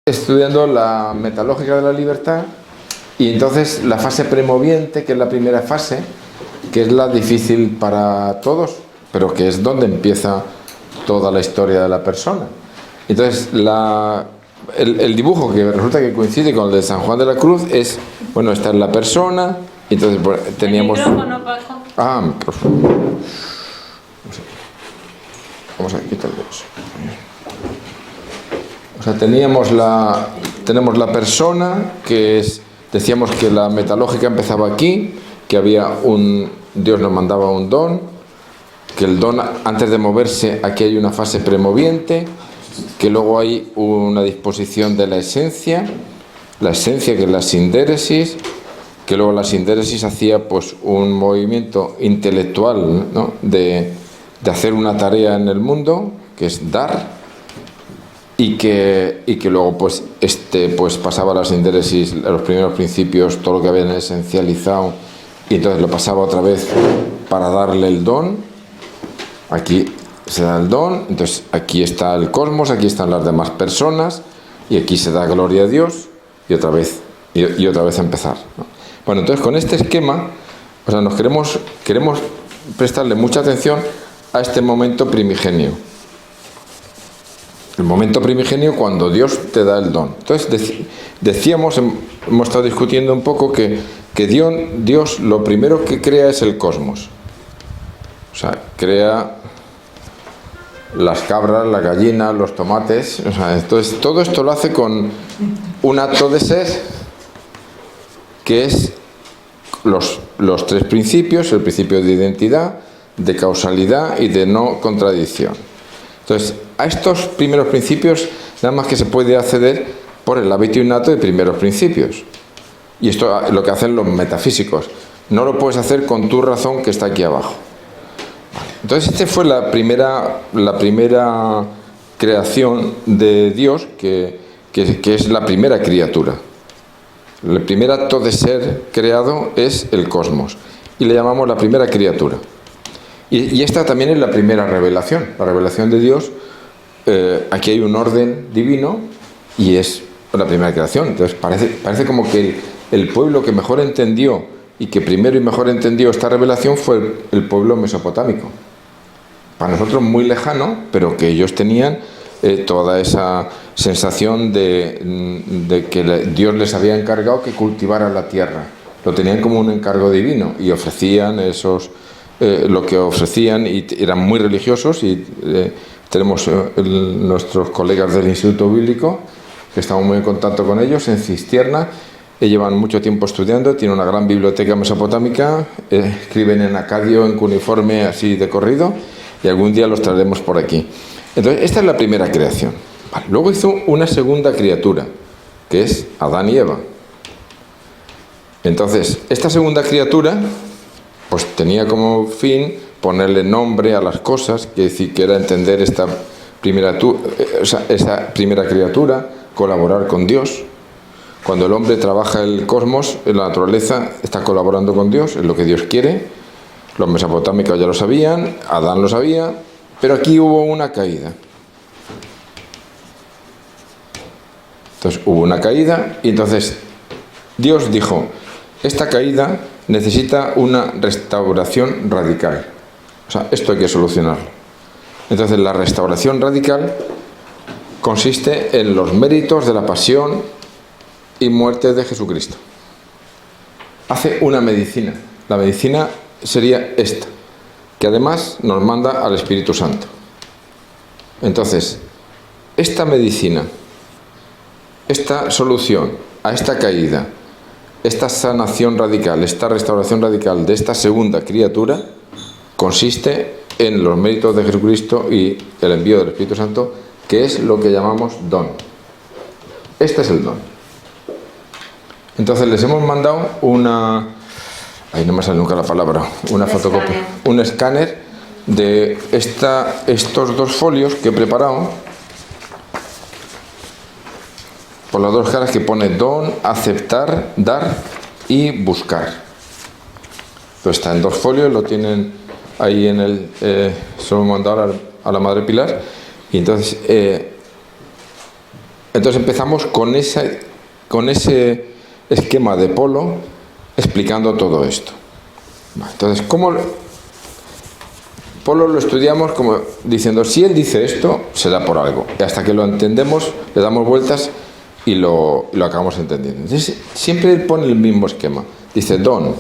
Estudiando la metalógica de la libertad, y entonces la fase premoviente, que es la primera fase, que es la difícil para todos, pero que es donde empieza toda la historia de la persona. Entonces el dibujo que resulta que coincide con el de San Juan de la Cruz es, bueno, esta es la persona, y entonces teníamos... El micrófono, Paco. Por favor. Vamos a quitarle eso. O sea, tenemos la persona, que es, decíamos que la metalógica empezaba aquí, que había Dios nos mandaba un don, que el don, antes de moverse, aquí hay una fase premoviente, que luego hay una disposición de la esencia que es la sindéresis, que luego la sindéresis hacía pues un movimiento intelectual, ¿no? de hacer una tarea en el mundo, que es dar, y que luego pues pasaba a la sindéresis, a los primeros principios, todo lo que habían esencializado, y entonces lo pasaba otra vez para darle el don. Aquí se da el don, entonces aquí está el cosmos, aquí están las demás personas, y aquí se da gloria a Dios, y otra vez empezar, ¿no? Bueno, entonces con este esquema, o sea, queremos prestarle mucha atención a este momento primigenio. El momento primigenio cuando Dios te da el don. Entonces decíamos, hemos estado discutiendo un poco que Dios lo primero que crea es el cosmos. O sea, crea las cabras, la gallina, los tomates. O sea, entonces todo esto lo hace con un acto de ser, que es los tres principios: el principio de identidad, de causalidad y de no contradicción. Entonces, a estos primeros principios nada más que se puede acceder por el hábito innato de primeros principios. Y esto es lo que hacen los metafísicos. No lo puedes hacer con tu razón, que está aquí abajo. Entonces, esta fue la primera creación de Dios, que es la primera criatura. El primer acto de ser creado es el cosmos, y le llamamos la primera criatura. Y esta también es la primera revelación, la revelación de Dios. Aquí hay un orden divino y es la primera creación. Entonces parece como que el pueblo que mejor entendió y que primero y mejor entendió esta revelación fue el pueblo mesopotámico. Para nosotros muy lejano, pero que ellos tenían toda esa sensación de que Dios les había encargado que cultivaran la tierra. Lo tenían como un encargo divino y ofrecían lo que ofrecían, y eran muy religiosos. Y tenemos nuestros colegas del Instituto Bíblico, que estamos muy en contacto con ellos, en Cistierna. Llevan mucho tiempo estudiando, tienen una gran biblioteca mesopotámica, escriben en acadio, en cuneiforme, así de corrido, y algún día los traeremos por aquí. Entonces, esta es la primera creación. Vale. Luego hizo una segunda criatura, que es Adán y Eva. Entonces, esta segunda criatura pues tenía como fin ponerle nombre a las cosas, que decir, que era entender esa primera criatura, colaborar con Dios. Cuando el hombre trabaja el cosmos, en la naturaleza, está colaborando con Dios, es lo que Dios quiere. Los mesopotámicos ya lo sabían, Adán lo sabía, pero aquí hubo una caída. Entonces hubo una caída, y entonces Dios dijo: esta caída necesita una restauración radical. O sea, esto hay que solucionarlo. Entonces, la restauración radical consiste en los méritos de la pasión y muerte de Jesucristo. Hace una medicina. La medicina sería esta, que además nos manda al Espíritu Santo. Entonces, esta medicina, esta solución a esta caída, esta sanación radical, esta restauración radical de esta segunda criatura, consiste en los méritos de Jesucristo y el envío del Espíritu Santo, que es lo que llamamos don. Este es el don. Entonces les hemos mandado no me sale nunca la palabra, una fotocopia, un escáner de estos dos folios que he preparado, por las dos caras, que pone don, aceptar, dar y buscar. Entonces está en dos folios, lo tienen ahí se lo hemos mandado a la Madre Pilar. Y entonces Entonces empezamos con ese esquema de Polo explicando todo esto. Entonces, Polo lo estudiamos como diciendo, si él dice esto, será por algo. Y hasta que lo entendemos, le damos vueltas y lo acabamos entendiendo. Entonces, siempre él pone el mismo esquema. Dice don,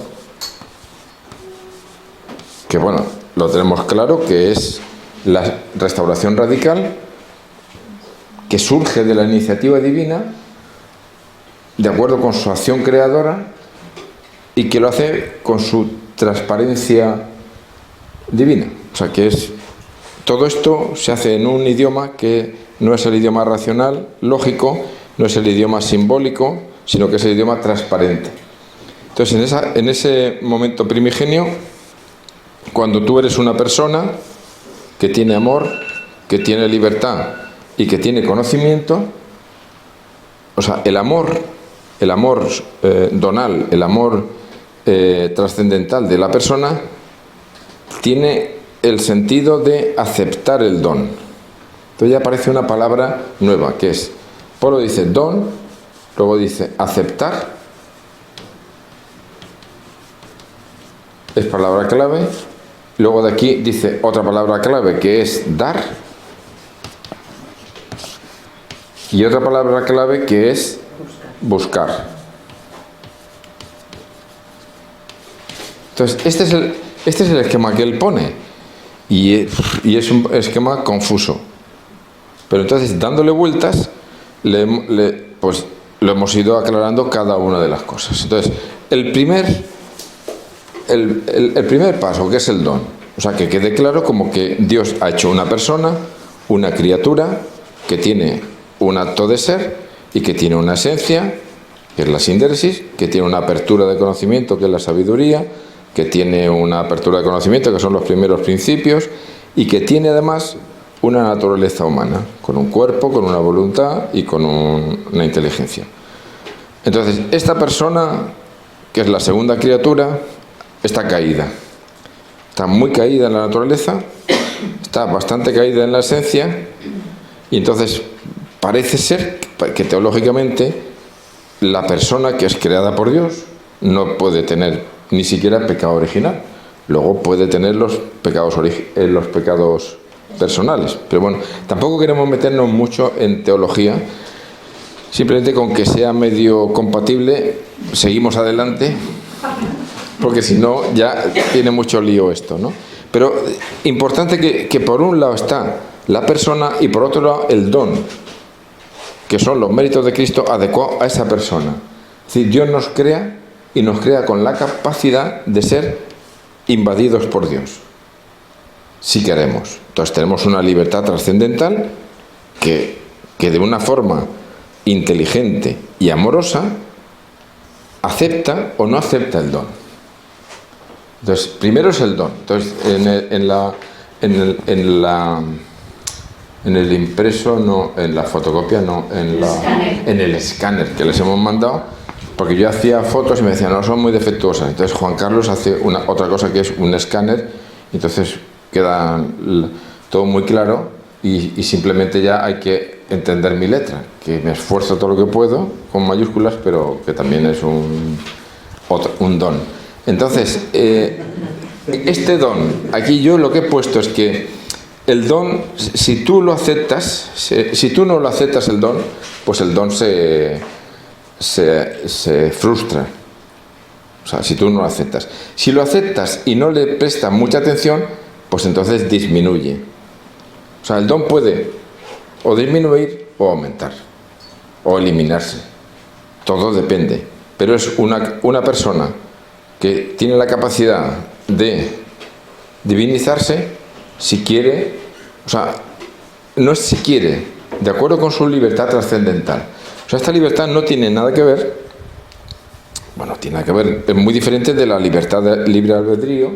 que bueno, lo tenemos claro, que es la restauración radical, que surge de la iniciativa divina, de acuerdo con su acción creadora, y que lo hace con su transparencia divina. O sea, que todo esto se hace en un idioma que no es el idioma racional, lógico, no es el idioma simbólico, sino que es el idioma transparente. Entonces, en ese momento primigenio, cuando tú eres una persona que tiene amor, que tiene libertad y que tiene conocimiento, o sea, el amor donal, el amor trascendental de la persona, tiene el sentido de aceptar el don. Entonces ya aparece una palabra nueva, que es, Polo dice don, luego dice aceptar, es palabra clave, luego de aquí dice otra palabra clave que es dar, y otra palabra clave que es buscar. Entonces, este es el esquema que él pone, y es un esquema confuso. Pero entonces, dándole vueltas, pues lo hemos ido aclarando cada una de las cosas. Entonces, el primer paso, que es el don, o sea, que quede claro como que Dios ha hecho una persona, una criatura, que tiene un acto de ser y que tiene una esencia, que es la síntesis, que tiene una apertura de conocimiento, que es la sabiduría, que tiene una apertura de conocimiento, que son los primeros principios, y que tiene además una naturaleza humana, con un cuerpo, con una voluntad y con una inteligencia. Entonces, esta persona, que es la segunda criatura, está caída. Está muy caída en la naturaleza, está bastante caída en la esencia, y entonces parece ser que teológicamente la persona que es creada por Dios no puede tener ni siquiera pecado original. Luego puede tener los pecados personales. Pero bueno, tampoco queremos meternos mucho en teología. Simplemente con que sea medio compatible, seguimos adelante, porque si no, ya tiene mucho lío esto, ¿no? Pero importante que por un lado está la persona y por otro lado el don, que son los méritos de Cristo adecuados a esa persona. Es decir, Dios nos crea y nos crea con la capacidad de ser invadidos por Dios, si queremos. Entonces tenemos una libertad trascendental que de una forma inteligente y amorosa acepta o no acepta el don. Entonces, primero es el don. Entonces, en el impreso, no, en la fotocopia, no, en el escáner que les hemos mandado, porque yo hacía fotos y me decían, no, son muy defectuosas. Entonces Juan Carlos hace otra cosa que es un escáner, entonces queda todo muy claro y simplemente ya hay que entender mi letra, que me esfuerzo todo lo que puedo con mayúsculas, pero que también es un don. Entonces, este don, aquí yo lo que he puesto es que el don, si tú lo aceptas, si tú no lo aceptas el don, pues el don se frustra. O sea, si tú no lo aceptas. Si lo aceptas y no le prestas mucha atención, pues entonces disminuye. O sea, el don puede o disminuir o aumentar, o eliminarse. Todo depende. Pero es una persona que tiene la capacidad de divinizarse si quiere, o sea, no es si quiere, de acuerdo con su libertad trascendental. O sea, esta libertad no tiene nada que ver, bueno, tiene que ver, es muy diferente de la libertad de libre albedrío,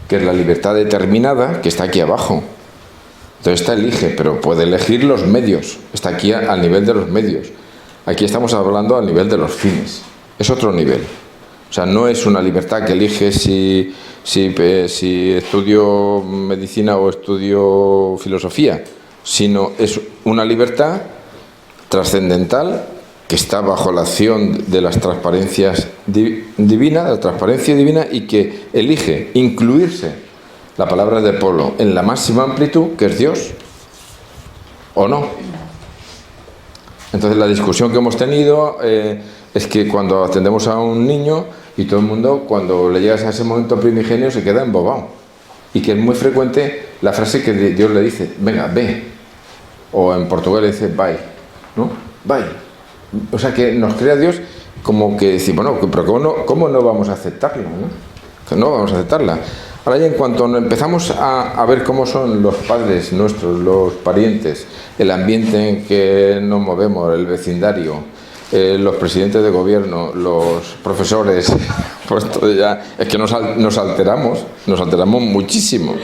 que es la libertad determinada, que está aquí abajo. Entonces esta elige, pero puede elegir los medios, está aquí al nivel de los medios. Aquí estamos hablando al nivel de los fines, es otro nivel. O sea, no es una libertad que elige si estudio medicina o estudio filosofía, sino es una libertad trascendental, que está bajo la acción de las transparencias divinas, la transparencia divina, y que elige incluirse, la palabra de Polo, en la máxima amplitud, que es Dios, ¿o no? Entonces la discusión que hemos tenido es que cuando atendemos a un niño y todo el mundo, cuando le llegas a ese momento primigenio, se queda embobado. Y que es muy frecuente la frase que Dios le dice, venga, ve. O en portugués le dice, vai, ¿no? Vai. O sea que nos crea Dios como que decir, bueno, pero ¿cómo no vamos a aceptarla, no? Que no vamos a aceptarla. Ahora ya en cuanto empezamos a ver cómo son los padres nuestros, los parientes, el ambiente en que nos movemos, el vecindario, los presidentes de gobierno, los profesores, pues todo ya, es que nos alteramos muchísimo.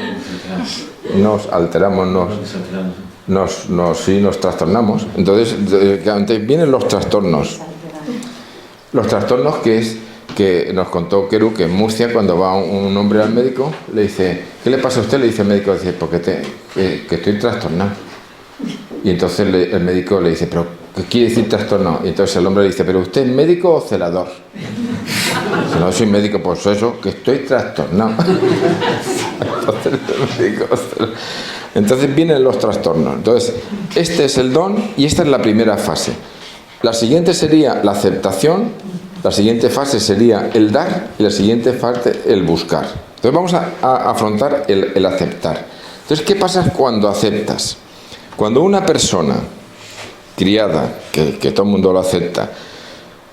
Nos alteramos, nos trastornamos. Entonces vienen los trastornos. Los trastornos que nos contó Keru, que en Murcia, cuando va un hombre al médico, le dice, ¿qué le pasa a usted? Le dice el médico, dice, porque que estoy trastornado. Y entonces el médico le dice, ¿pero qué quiere decir trastornado? Y entonces el hombre le dice, ¿pero usted es médico o celador? Si no soy médico, pues eso, que estoy trastornado. Entonces vienen los trastornos. Entonces, este es el don y esta es la primera fase. La siguiente sería la aceptación, la siguiente fase sería el dar y la siguiente fase el buscar. Entonces vamos a afrontar el aceptar. Entonces, ¿qué pasa cuando aceptas? Cuando una persona criada, que todo el mundo lo acepta,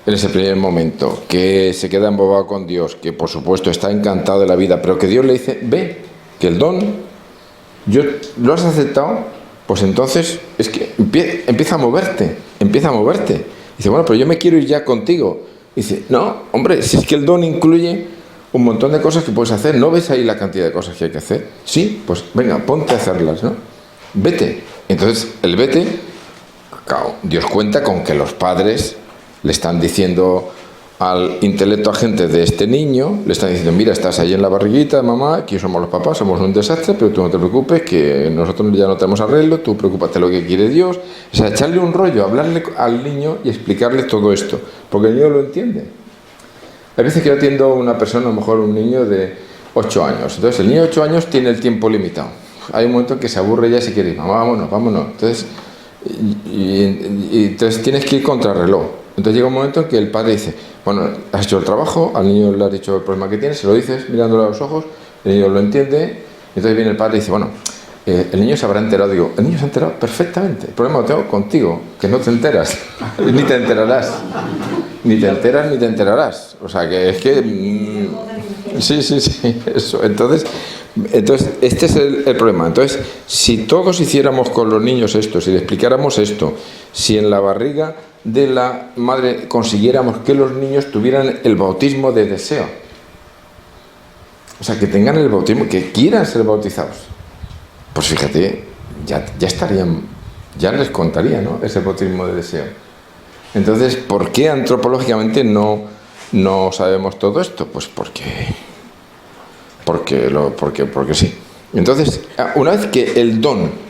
en ese primer momento, que se queda embobado con Dios, que por supuesto está encantado de la vida, pero que Dios le dice, ve, que el don, ¿lo has aceptado? Pues entonces es que empieza a moverte. Dice, bueno, pero yo me quiero ir ya contigo. Dice, no, hombre, si es que el don incluye un montón de cosas que puedes hacer, ¿no ves ahí la cantidad de cosas que hay que hacer? Sí, pues venga, ponte a hacerlas, ¿no? Vete. Entonces, el vete, claro, Dios cuenta con que los padres le están diciendo al intelecto agente de este niño, le están diciendo, mira, estás ahí en la barriguita, mamá, aquí somos los papás, somos un desastre, pero tú no te preocupes, que nosotros ya no tenemos arreglo, tú preocúpate lo que quiere Dios. O sea, echarle un rollo, hablarle al niño y explicarle todo esto, porque el niño lo entiende. Hay veces que yo atiendo a una persona, a lo mejor un niño de 8 años, entonces el niño de 8 años tiene el tiempo limitado. Hay un momento en que se aburre ya y se quiere ir, mamá, vámonos. Entonces, entonces tienes que ir contra reloj. Entonces llega un momento en que el padre dice, bueno, has hecho el trabajo, al niño le has dicho el problema que tiene, se lo dices mirándole a los ojos, el niño lo entiende, entonces viene el padre y dice, bueno, el niño se habrá enterado. Digo, el niño se ha enterado perfectamente, el problema lo tengo contigo, que no te enteras, ni te enterarás, ni te enteras ni te enterarás. O sea, que es que... sí, eso. Entonces este es el problema. Entonces, si todos hiciéramos con los niños esto, si le explicáramos esto, si en la barriga de la madre consiguiéramos que los niños tuvieran el bautismo de deseo, o sea, que tengan el bautismo, que quieran ser bautizados, pues fíjate, ya estarían, ya les contaría, ¿no?, ese bautismo de deseo. Entonces, ¿por qué antropológicamente no sabemos todo esto? Pues porque sí. Entonces, una vez que el don,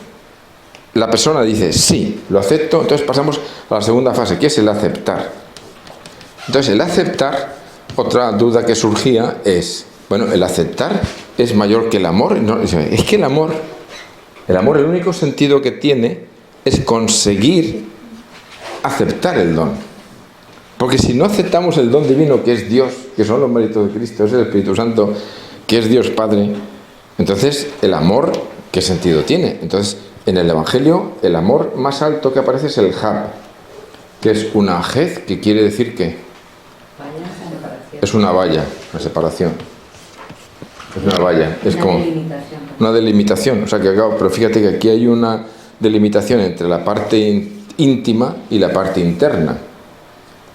la persona dice, sí, lo acepto, entonces pasamos a la segunda fase, que es el aceptar. Entonces, el aceptar, otra duda que surgía es, bueno, el aceptar es mayor que el amor. No, es que el amor, el único sentido que tiene es conseguir aceptar el don. Porque si no aceptamos el don divino, que es Dios, que son los méritos de Cristo, es el Espíritu Santo, que es Dios Padre, entonces el amor, ¿qué sentido tiene? Entonces, en el Evangelio, el amor más alto que aparece es el Hab, que es una hez, que quiere decir que es una valla, una separación. Es una valla, es como una delimitación. O sea que, claro, pero fíjate que aquí hay una delimitación entre la parte íntima y la parte interna.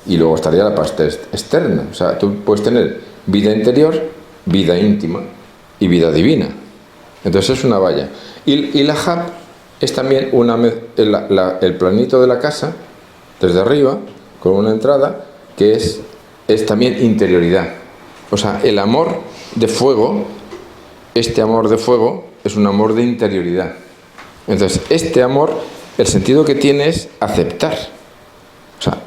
Y luego estaría la parte externa. O sea, tú puedes tener vida interior, vida íntima y vida divina. Entonces es una valla. Y la Hab es también el planito de la casa, desde arriba, con una entrada, que es también interioridad. O sea, el amor de fuego, este amor de fuego, es un amor de interioridad. Entonces, este amor, el sentido que tiene es aceptar. O sea,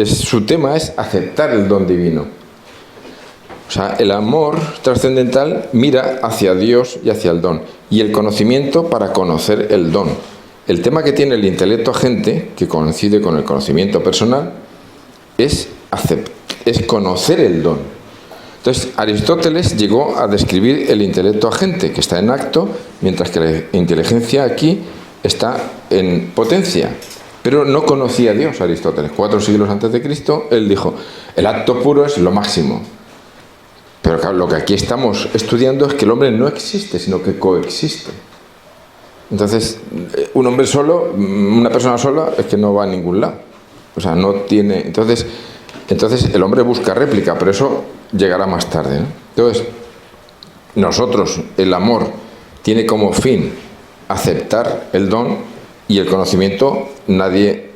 su tema es aceptar el don divino. O sea, el amor trascendental mira hacia Dios y hacia el don. Y el conocimiento para conocer el don. El tema que tiene el intelecto agente, que coincide con el conocimiento personal, es conocer el don. Entonces, Aristóteles llegó a describir el intelecto agente, que está en acto, mientras que la inteligencia aquí está en potencia. Pero no conocía a Dios Aristóteles. 4 siglos antes de Cristo, él dijo, el acto puro es lo máximo. Pero claro, lo que aquí estamos estudiando es que el hombre no existe, sino que coexiste. Entonces, un hombre solo, una persona sola, es que no va a ningún lado. O sea, no tiene... Entonces el hombre busca réplica, pero eso llegará más tarde, ¿no? Entonces, nosotros, el amor, tiene como fin aceptar el don, y el conocimiento, nadie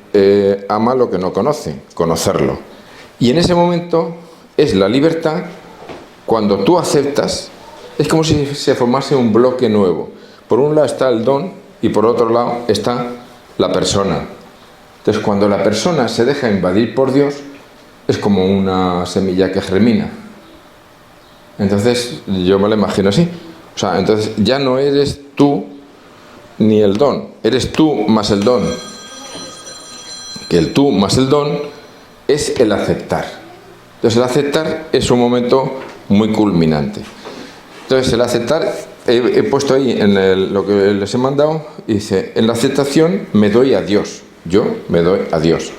ama lo que no conoce, conocerlo. Y en ese momento es la libertad. Cuando tú aceptas, es como si se formase un bloque nuevo. Por un lado está el don y por otro lado está la persona. Entonces, cuando la persona se deja invadir por Dios, es como una semilla que germina. Entonces, yo me lo imagino así. O sea, entonces ya no eres tú ni el don, eres tú más el don. Que el tú más el don es el aceptar. Entonces, el aceptar es un momento muy culminante. Entonces, el aceptar, he puesto ahí en lo que les he mandado, y dice, en la aceptación me doy a Dios. Yo me doy a Dios.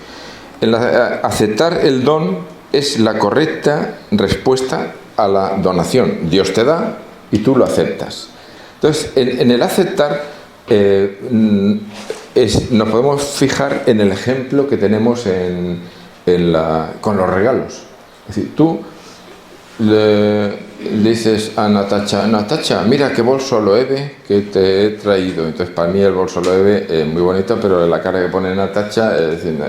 Aceptar el don es la correcta respuesta a la donación. Dios te da y tú lo aceptas. Entonces, en el aceptar nos podemos fijar en el ejemplo que tenemos con los regalos. Es decir, tú le dices a Natacha, mira qué bolso Loewe que te he traído. Entonces, para mí el bolso Loewe es muy bonito, pero la cara que pone Natacha es decir,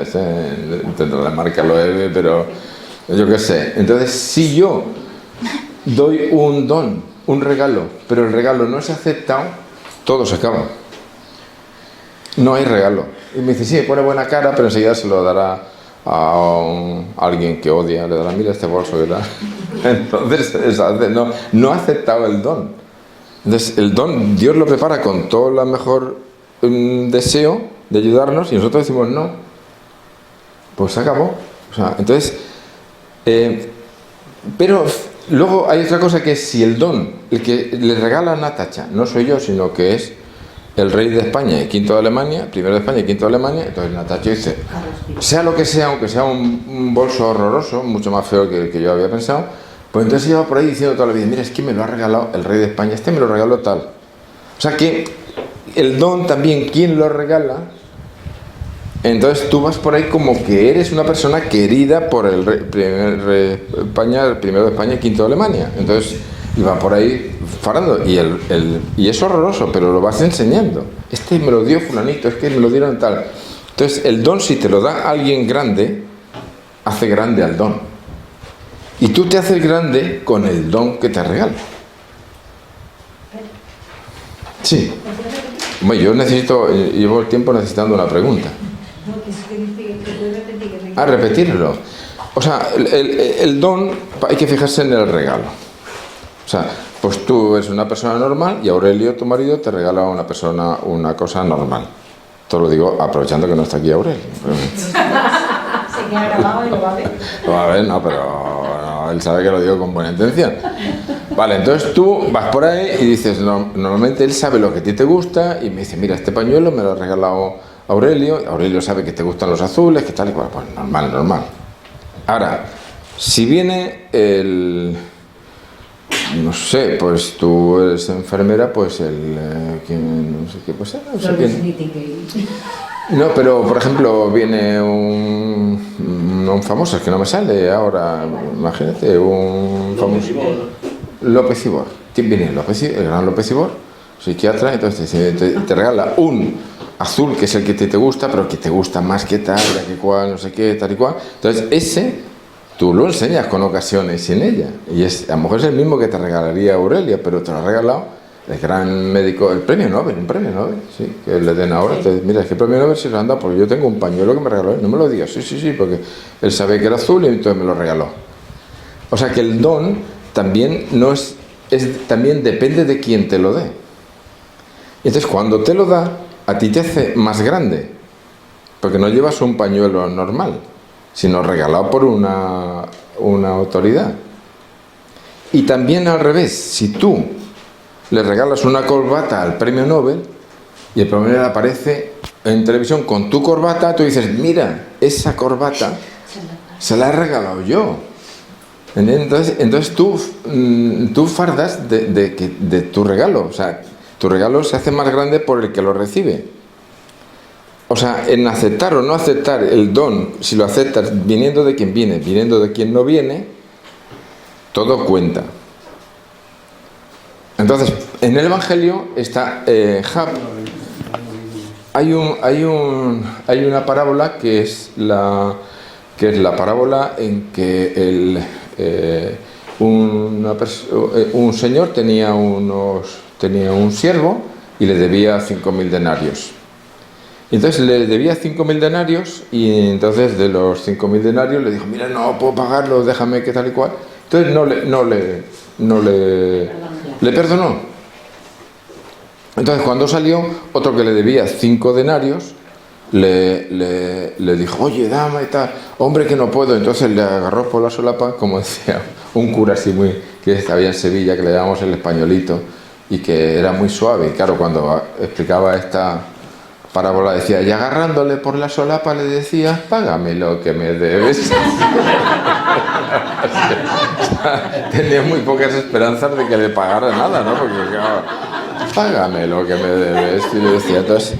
tendrá la marca Loewe, pero yo qué sé. Entonces, si yo doy un don, un regalo, pero el regalo no es aceptado, todo se acaba. No hay regalo. Y me dice, sí, pone buena cara, pero enseguida se lo dará a alguien que odia, le dará, mira este bolso, ¿verdad? Entonces, no ha aceptado el don. Entonces, el don, Dios lo prepara con todo el mejor deseo de ayudarnos, y nosotros decimos no. Pues se acabó. O sea, entonces, pero luego hay otra cosa, que es si el don, el que le regala a Natacha, no soy yo, sino que es el rey de España y quinto de Alemania, primero de España y quinto de Alemania. Entonces Natacha dice, sea lo que sea, aunque sea un bolso horroroso, mucho más feo que el que yo había pensado, pues entonces iba por ahí diciendo toda la vida, mira, es que me lo ha regalado el rey de España, me lo regaló tal. O sea que el don también, ¿quién lo regala? Entonces tú vas por ahí como que eres una persona querida por el primero de España y quinto de Alemania. Entonces iba por ahí farando, y es horroroso, pero lo vas enseñando. Me lo dio fulanito, es que me lo dieron tal. Entonces el don, si te lo da alguien grande, hace grande al don. Y tú te haces grande con el don que te regala. Sí. Bueno, yo llevo el tiempo necesitando una pregunta. A repetirlo. O sea, el don, hay que fijarse en el regalo. O sea, pues tú eres una persona normal y Aurelio, tu marido, te regala a una persona una cosa normal. Esto lo digo aprovechando que no está aquí Aurelio. Se queda grabado y lo va a ver. Lo va a ver, no, pero no, él sabe que lo digo con buena intención. Vale, entonces tú vas por ahí y dices, normalmente él sabe lo que a ti te gusta y me dice, mira, este pañuelo me lo ha regalado Aurelio. Aurelio sabe que te gustan los azules, que tal y cual. Pues normal. Ahora, si viene no sé, pues tú eres enfermera, pues no sé qué, pues no sé quién. No, pero por ejemplo viene un famoso, es que no me sale ahora, imagínate, un famoso. López Ibor. ¿Quién viene? El gran López Ibor, psiquiatra. Entonces te regala un azul, que es el que te gusta, pero que te gusta más que tal, que cual, no sé qué, tal y cual. Entonces ese tú lo enseñas con ocasiones en ella. Y a lo mejor es el mismo que te regalaría Aurelia, pero te lo ha regalado el gran médico, el premio Nobel, un premio Nobel, sí, que le den ahora. Sí. Mira, es que el premio Nobel se lo han dado porque yo tengo un pañuelo que me regaló él. No me lo digas, sí, porque él sabe que era azul y entonces me lo regaló. O sea que el don también también depende de quién te lo dé. Entonces cuando te lo da, a ti te hace más grande, porque no llevas un pañuelo normal, sino regalado por una autoridad. Y también al revés, si tú le regalas una corbata al premio Nobel y el premio Nobel aparece en televisión con tu corbata, tú dices, mira, esa corbata se la he regalado yo. Entonces tú fardas de tu regalo, o sea, tu regalo se hace más grande por el que lo recibe. O sea, en aceptar o no aceptar el don, si lo aceptas viniendo de quien viene, viniendo de quien no viene, todo cuenta. Entonces, en el Evangelio está Jab. Hay una parábola que es la parábola en que un señor tenía un siervo y le debía 5.000 denarios. Entonces le debía 5.000 denarios y entonces de los 5.000 denarios le dijo, mira, no puedo pagarlo, déjame que tal y cual. Entonces le perdonó. Entonces cuando salió, otro que le debía 5 denarios le dijo, oye, dame y tal, hombre, que no puedo. Entonces le agarró por la solapa, como decía un cura así muy, que había en Sevilla, que le llamamos el españolito, y que era muy suave. Y claro, cuando explicaba esta parábola decía, y agarrándole por la solapa le decía, págame lo que me debes. Tenía muy pocas esperanzas de que le pagara nada, ¿no? Porque claro, págame lo que me debes. Y le decía, entonces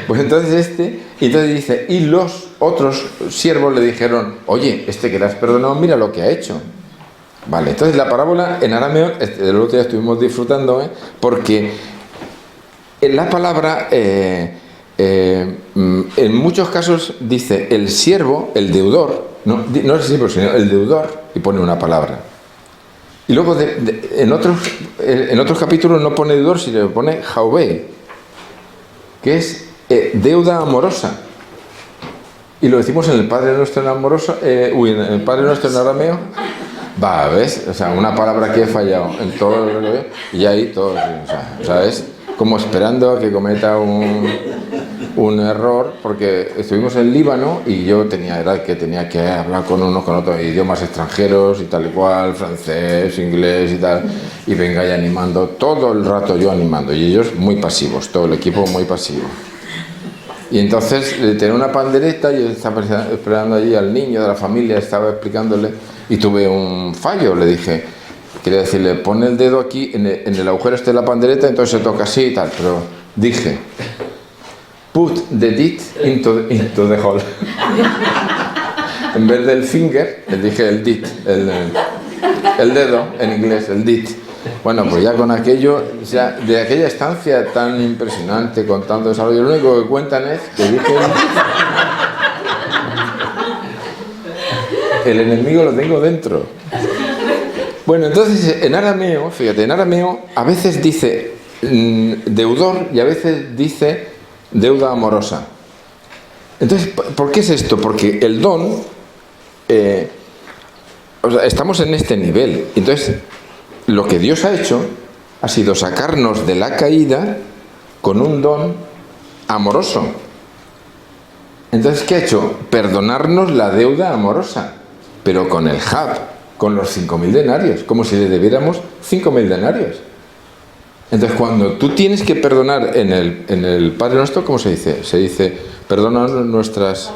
pues entonces dice, y los otros siervos le dijeron, oye, que le has perdonado, mira lo que ha hecho. Vale, entonces la parábola en arameo, del otro día estuvimos disfrutando, porque en la palabra, en muchos casos dice el siervo, el deudor, no el siervo, sino el deudor, y pone una palabra. Y luego en otros capítulos no pone deudor, sino pone jaubei, que es deuda amorosa. Y lo decimos en el Padre Nuestro en amoroso, en el Padre Nuestro en arameo. ¿Ves? O sea, una palabra que he fallado en todo lo que veo, y ahí todo, o sea, es como esperando a que cometa un error, porque estuvimos en Líbano y yo tenía que hablar con unos, con otros idiomas extranjeros y tal y cual, francés, inglés y tal, y venga ahí animando, todo el rato yo animando, y ellos muy pasivos, todo el equipo muy pasivo. Y entonces tenía una pandereta, yo estaba esperando allí al niño de la familia, estaba explicándole, y tuve un fallo, le dije, quería decirle, pon el dedo aquí en el agujero de la pandereta, entonces se toca así y tal, pero dije, put the dit into the hole. En vez del finger, le dije el dit, el dedo en inglés, el dit. Bueno, pues ya con aquello, ya de aquella estancia tan impresionante, con tanto desarrollo, lo único que cuentan es que dije el enemigo lo tengo dentro. Bueno, entonces en arameo, fíjate, en arameo a veces dice deudor y a veces dice deuda amorosa. Entonces, ¿por qué es esto? Porque el don, o sea, estamos en este nivel. Entonces, lo que Dios ha hecho ha sido sacarnos de la caída con un don amoroso. Entonces, ¿qué ha hecho? Perdonarnos la deuda amorosa, pero con el Jab, con los 5.000 denarios, como si le debiéramos 5.000 denarios. Entonces, cuando tú tienes que perdonar en el Padre Nuestro, ¿cómo se dice? Se dice, perdónanos nuestras...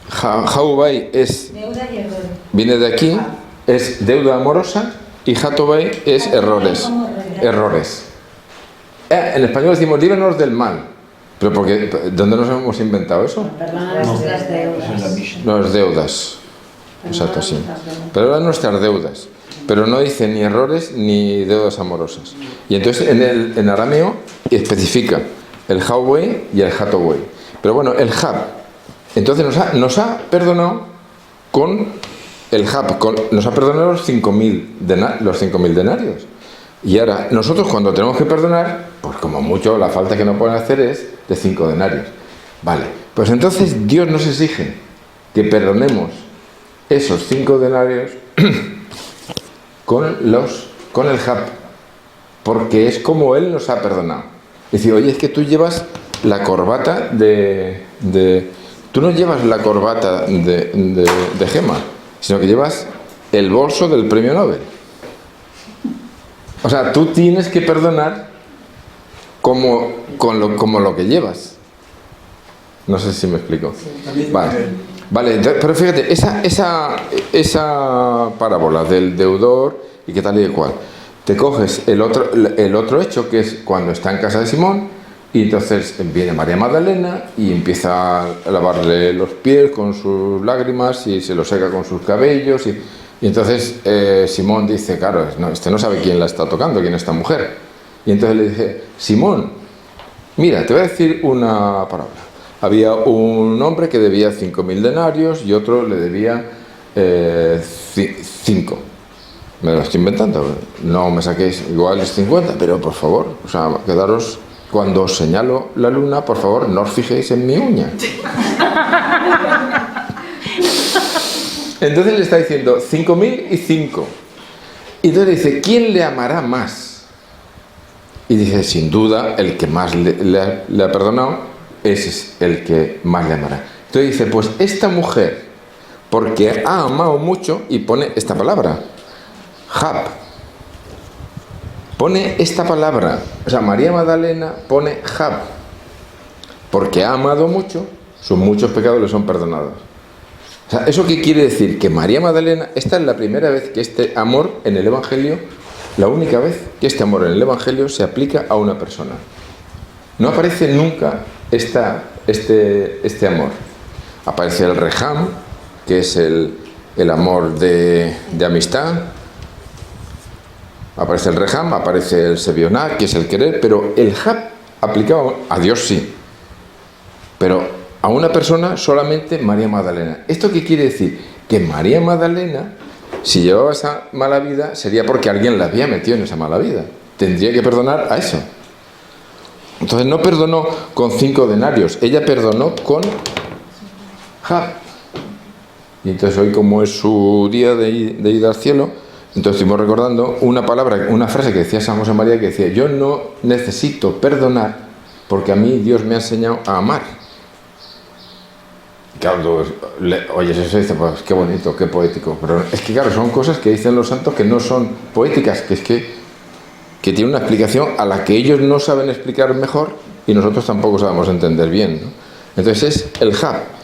Jaubai es... Deuda y errores. Viene de aquí, es deuda amorosa, y Jatobai es errores. Errores. En español decimos, líbranos del mal. Pero porque, ¿dónde nos hemos inventado eso? Perdona nuestras deudas. Las deudas. Exacto, sí. Pero eran nuestras deudas. Pero no dice ni errores ni deudas amorosas. Y entonces en arameo especifica el Jaubai y el Jatobai. Pero bueno, el Jab, entonces nos ha perdonado con el Hab nos ha perdonado los 5.000 denarios. Y ahora, nosotros cuando tenemos que perdonar, pues como mucho la falta que nos pueden hacer es de 5 denarios. Vale, pues entonces Dios nos exige que perdonemos esos 5 denarios con el Hab, porque es como Él nos ha perdonado. Es decir, oye, es que tú llevas la corbata tú no llevas la corbata de Gemma, sino que llevas el bolso del premio Nobel. O sea, tú tienes que perdonar como lo que llevas. No sé si me explico. Vale, pero fíjate, esa parábola del deudor y qué tal y qué cual. Te coges el otro hecho, que es cuando está en casa de Simón, y entonces viene María Magdalena y empieza a lavarle los pies con sus lágrimas y se los seca con sus cabellos. Y entonces Simón dice, claro, no sabe quién la está tocando, quién es esta mujer. Y entonces le dice, Simón, mira, te voy a decir una parábola. Había un hombre que debía 5.000 denarios y otro le debía 5. Me lo estoy inventando, no me saquéis, igual es 50, pero por favor, o sea, quedaros, cuando os señalo la luna, por favor, no os fijéis en mi uña. Entonces le está diciendo 5.000 y 5. Y entonces le dice, ¿quién le amará más? Y dice, sin duda, el que más le ha perdonado, ese es el que más le amará. Entonces dice, pues esta mujer, porque ha amado mucho, y pone esta palabra, Hab. Pone esta palabra, o sea, María Magdalena pone Hab, porque ha amado mucho, sus muchos pecados le son perdonados. O sea, ¿eso qué quiere decir? Que María Magdalena, esta es la primera vez que este amor en el Evangelio, la única vez que este amor en el Evangelio se aplica a una persona. No aparece nunca este amor. Aparece el Reham, que es el amor de amistad. Aparece el Reham, aparece el Sebioná, que es el querer, pero el Hab aplicado a Dios sí. Pero a una persona solamente María Magdalena. ¿Esto qué quiere decir? Que María Magdalena, si llevaba esa mala vida, sería porque alguien la había metido en esa mala vida. Tendría que perdonar a eso. Entonces no perdonó con 5 denarios, ella perdonó con Hab. Y entonces hoy, como es su día de ir al cielo, entonces estuvimos recordando una frase que decía San José María, que decía, yo no necesito perdonar porque a mí Dios me ha enseñado a amar. Claro, oyes eso y dices, pues qué bonito, qué poético. Pero es que claro, son cosas que dicen los santos que no son poéticas, que es que tiene una explicación a la que ellos no saben explicar mejor y nosotros tampoco sabemos entender bien, ¿no? Entonces es el Hab.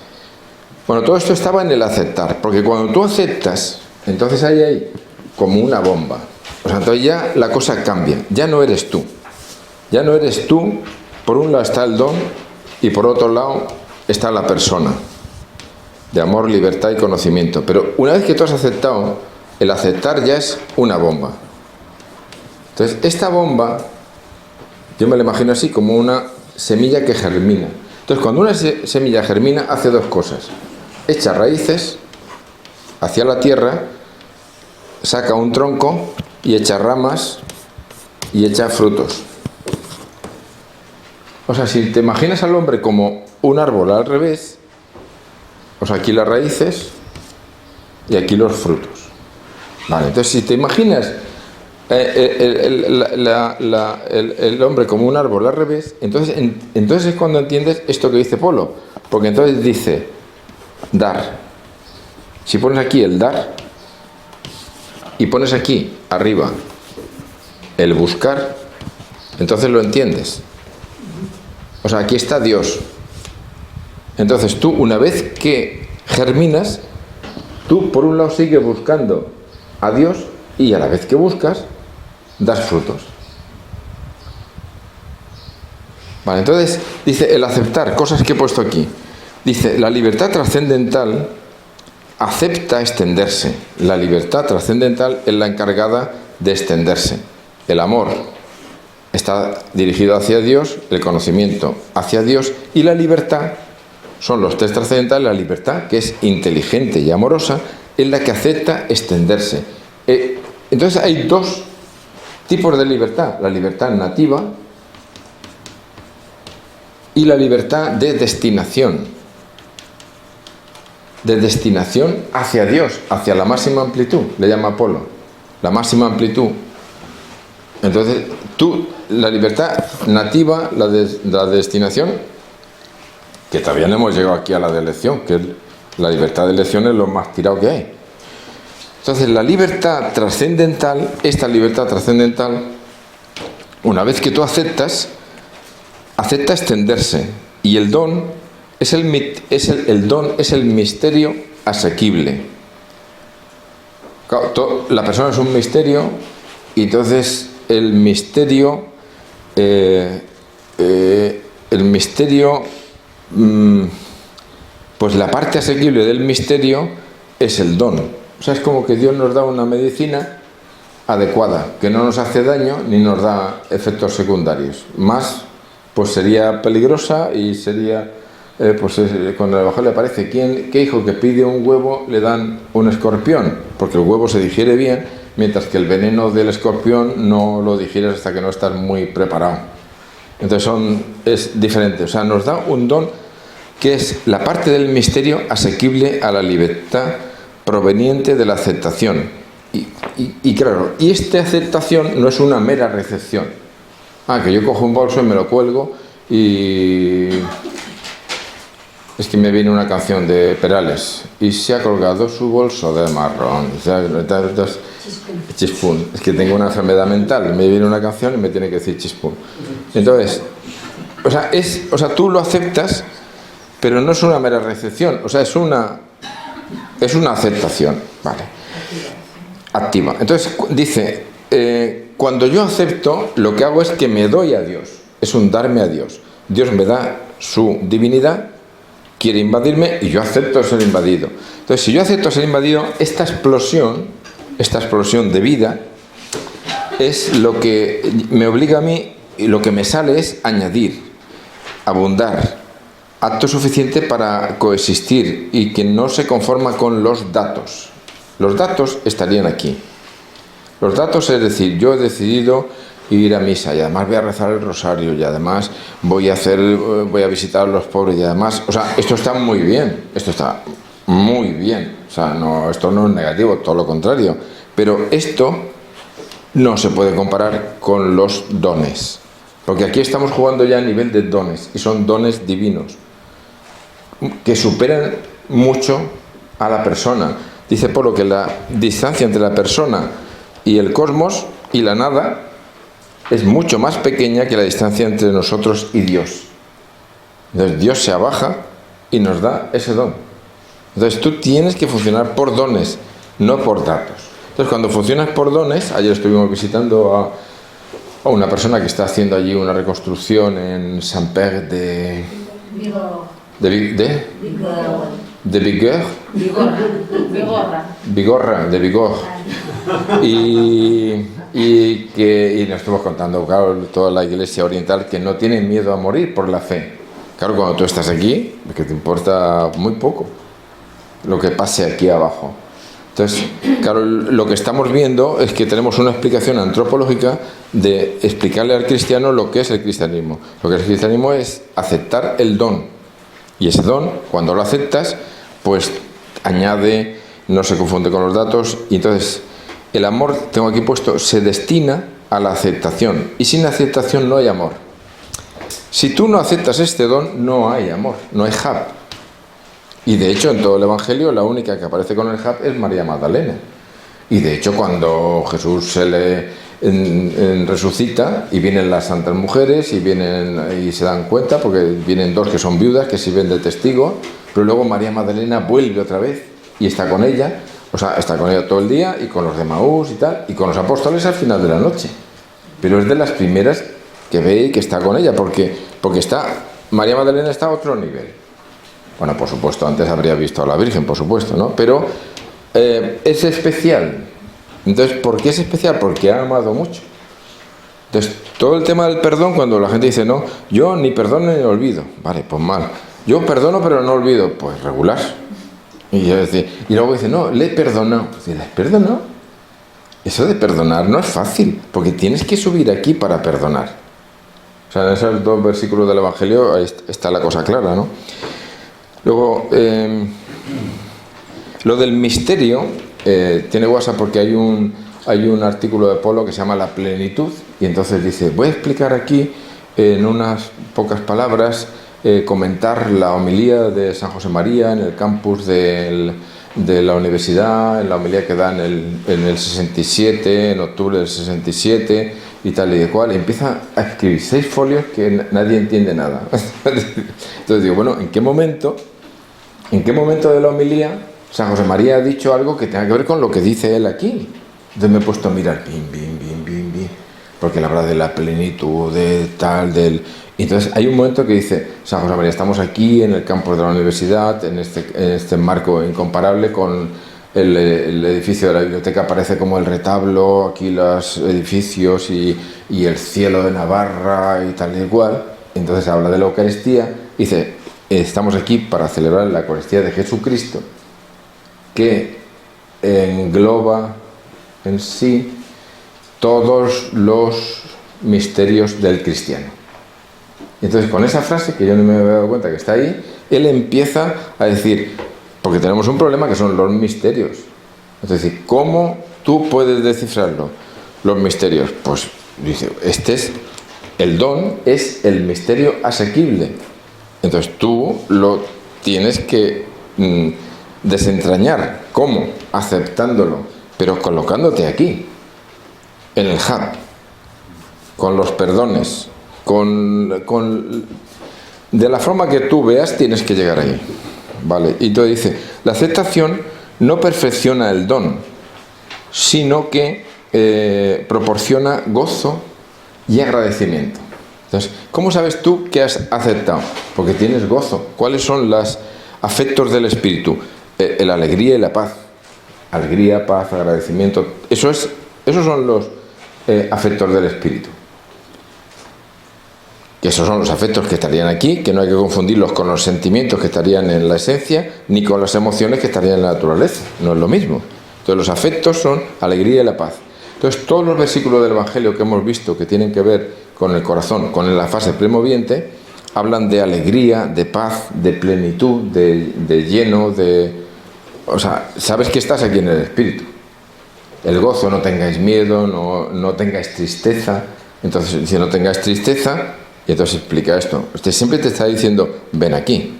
Bueno, todo esto estaba en el aceptar, porque cuando tú aceptas, entonces hay ahí como una bomba. O sea, entonces ya la cosa cambia, ya no eres tú. Ya no eres tú, por un lado está el don y por otro lado está la persona, de amor, libertad y conocimiento. Pero una vez que tú has aceptado, el aceptar ya es una bomba. Entonces, esta bomba, yo me la imagino así, como una semilla que germina. Entonces, cuando una semilla germina, hace dos cosas. Echa raíces hacia la tierra, saca un tronco y echa ramas y echa frutos. O sea, si te imaginas al hombre como un árbol al revés, o sea, aquí las raíces y aquí los frutos. Vale, entonces si te imaginas el hombre como un árbol al revés, entonces es cuando entiendes esto que dice Polo, porque entonces dice dar. Si pones aquí el dar y pones aquí arriba el buscar, entonces lo entiendes. O sea, aquí está Dios. Entonces tú, una vez que germinas, tú por un lado sigues buscando a Dios y a la vez que buscas, das frutos. Vale, entonces dice el aceptar, cosas que he puesto aquí. Dice, la libertad trascendental acepta extenderse. La libertad trascendental es la encargada de extenderse. El amor está dirigido hacia Dios, el conocimiento hacia Dios, y la libertad son los tres trascendentales. La libertad, que es inteligente y amorosa, es la que acepta extenderse. Entonces hay dos tipos de libertad: la libertad nativa y la libertad de destinación hacia Dios, hacia la máxima amplitud, le llama Apolo, la máxima amplitud. Entonces la libertad nativa, la de destinación, que todavía no hemos llegado aquí a la de elección, que la libertad de elección es lo más tirado que hay. Entonces la libertad trascendental, esta libertad trascendental, una vez que tú acepta extenderse, y el don el don es el misterio asequible. Claro, la persona es un misterio, y entonces el misterio pues la parte asequible del misterio es el don. O sea, es como que Dios nos da una medicina adecuada, que no nos hace daño ni nos da efectos secundarios. Más, pues sería peligrosa, y sería, cuando el Evangelio aparece, ¿qué hijo que pide un huevo le dan un escorpión? Porque el huevo se digiere bien, mientras que el veneno del escorpión no lo digieres hasta que no estás muy preparado. Entonces es diferente. O sea, nos da un don que es la parte del misterio asequible a la libertad proveniente de la aceptación. Y claro, y esta aceptación no es una mera recepción. Que yo cojo un bolso y me lo cuelgo, y es que me viene una canción de Perales: y se ha colgado su bolso de marrón. Chispún. Es que tengo una enfermedad mental, me viene una canción y me tiene que decir chispún. Entonces, o sea, tú lo aceptas, pero no es una mera recepción. O sea, es una aceptación, ¿vale? Activa. Entonces dice, cuando yo acepto, lo que hago es que me doy a Dios. Es un darme a Dios. Dios me da su divinidad, quiere invadirme, y yo acepto ser invadido. Entonces, si yo acepto ser invadido, esta explosión de vida es lo que me obliga a mí, y lo que me sale es añadir, abundar, acto suficiente para coexistir, y que no se conforma con los datos. Los datos estarían aquí. Los datos, es decir, yo he decidido ir a misa, y además voy a rezar el rosario, y además voy a visitar a los pobres, y además, o sea, esto está muy bien, esto está muy bien, o sea, esto no es negativo, todo lo contrario, pero esto no se puede comparar con los dones, porque aquí estamos jugando ya a nivel de dones, y son dones divinos que superan mucho a la persona. Dice Polo que la distancia entre la persona y el cosmos y la nada es mucho más pequeña que la distancia entre nosotros y Dios. Entonces Dios se abaja y nos da ese don. Entonces tú tienes que funcionar por dones, no por datos. Entonces cuando funcionas por dones, ayer estuvimos visitando a una persona que está haciendo allí una reconstrucción en Saint-Père de Bigorra. Y nos estuvimos contando, claro, toda la iglesia oriental, que no tiene miedo a morir por la fe. Claro, cuando tú estás aquí, es que te importa muy poco lo que pase aquí abajo. Entonces, claro, lo que estamos viendo es que tenemos una explicación antropológica de explicarle al cristiano lo que es el cristianismo. Lo que es el cristianismo es aceptar el don. Y ese don, cuando lo aceptas, pues añade, no se confunde con los datos. Y entonces, el amor, tengo aquí puesto, se destina a la aceptación. Y sin aceptación no hay amor. Si tú no aceptas este don, no hay amor, no hay Hab. Y de hecho, en todo el Evangelio, la única que aparece con el Hab es María Magdalena. Y de hecho, cuando Jesús se resucita y vienen las santas mujeres y se dan cuenta, porque vienen dos que son viudas que sirven de testigo, pero luego María Magdalena vuelve otra vez y está con ella, o sea, está con ella todo el día, y con los de Maús y tal, y con los apóstoles al final de la noche. Pero es de las primeras que ve y que está con ella, porque María Magdalena está a otro nivel. Bueno, por supuesto, antes habría visto a la Virgen, por supuesto, ¿no? Pero es especial. Entonces, ¿por qué es especial? Porque ha amado mucho. Entonces, todo el tema del perdón, cuando la gente dice, no, yo ni perdono ni olvido, vale, pues mal. Yo perdono pero no olvido, pues regular. Y yo decía, y luego dice, no, le he perdonado. Dice, ¿le he perdonado? Eso de perdonar no es fácil, porque tienes que subir aquí para perdonar. O sea, en esos 2 versículos del Evangelio ahí está la cosa clara, ¿no? Luego, lo del misterio tiene guasa porque hay un artículo de Polo que se llama La plenitud, y entonces dice, voy a explicar aquí en unas pocas palabras, comentar la homilía de San José María en el campus de la universidad, en la homilía que da en el 67, en octubre del 67 y tal y de cual, y empieza a escribir 6 folios que nadie entiende nada. Entonces digo, bueno, ¿en qué momento de la homilía San José María ha dicho algo que tenga que ver con lo que dice él aquí? Entonces me he puesto a mirar, porque la verdad de la plenitud, de tal, Y entonces hay un momento que dice, San José María, estamos aquí en el campus de la universidad, en este marco incomparable con el edificio de la biblioteca, aparece como el retablo, aquí los edificios y el cielo de Navarra y tal y igual. Entonces habla de la Eucaristía, dice, estamos aquí para celebrar la Eucaristía de Jesucristo, que engloba en sí todos los misterios del cristiano. Entonces, con esa frase, que yo no me había dado cuenta que está ahí, él empieza a decir, porque tenemos un problema que son los misterios. Entonces, ¿cómo tú puedes descifrarlo? Los misterios, pues dice, el don es el misterio asequible. Entonces tú lo tienes que desentrañar. ¿Cómo? Aceptándolo, pero colocándote aquí, en el hub, con los perdones, de la forma que tú veas tienes que llegar ahí, ¿vale? Y entonces dice, la aceptación no perfecciona el don, sino que proporciona gozo y agradecimiento. Entonces, ¿cómo sabes tú que has aceptado? Porque tienes gozo. ¿Cuáles son los afectos del espíritu? La alegría y la paz. Alegría, paz, agradecimiento. Esos son los afectos del espíritu. Y esos son los afectos que estarían aquí, que no hay que confundirlos con los sentimientos que estarían en la esencia, ni con las emociones que estarían en la naturaleza. No es lo mismo. Entonces, los afectos son alegría y la paz. Entonces, todos los versículos del Evangelio que hemos visto que tienen que ver con el corazón, con la fase premoviente, hablan de alegría, de paz, de plenitud, de lleno, o sea, sabes que estás aquí en el Espíritu. El gozo, no tengáis miedo, no tengáis tristeza. Entonces, si no tengáis tristeza, y entonces explica esto. Usted siempre te está diciendo, ven aquí.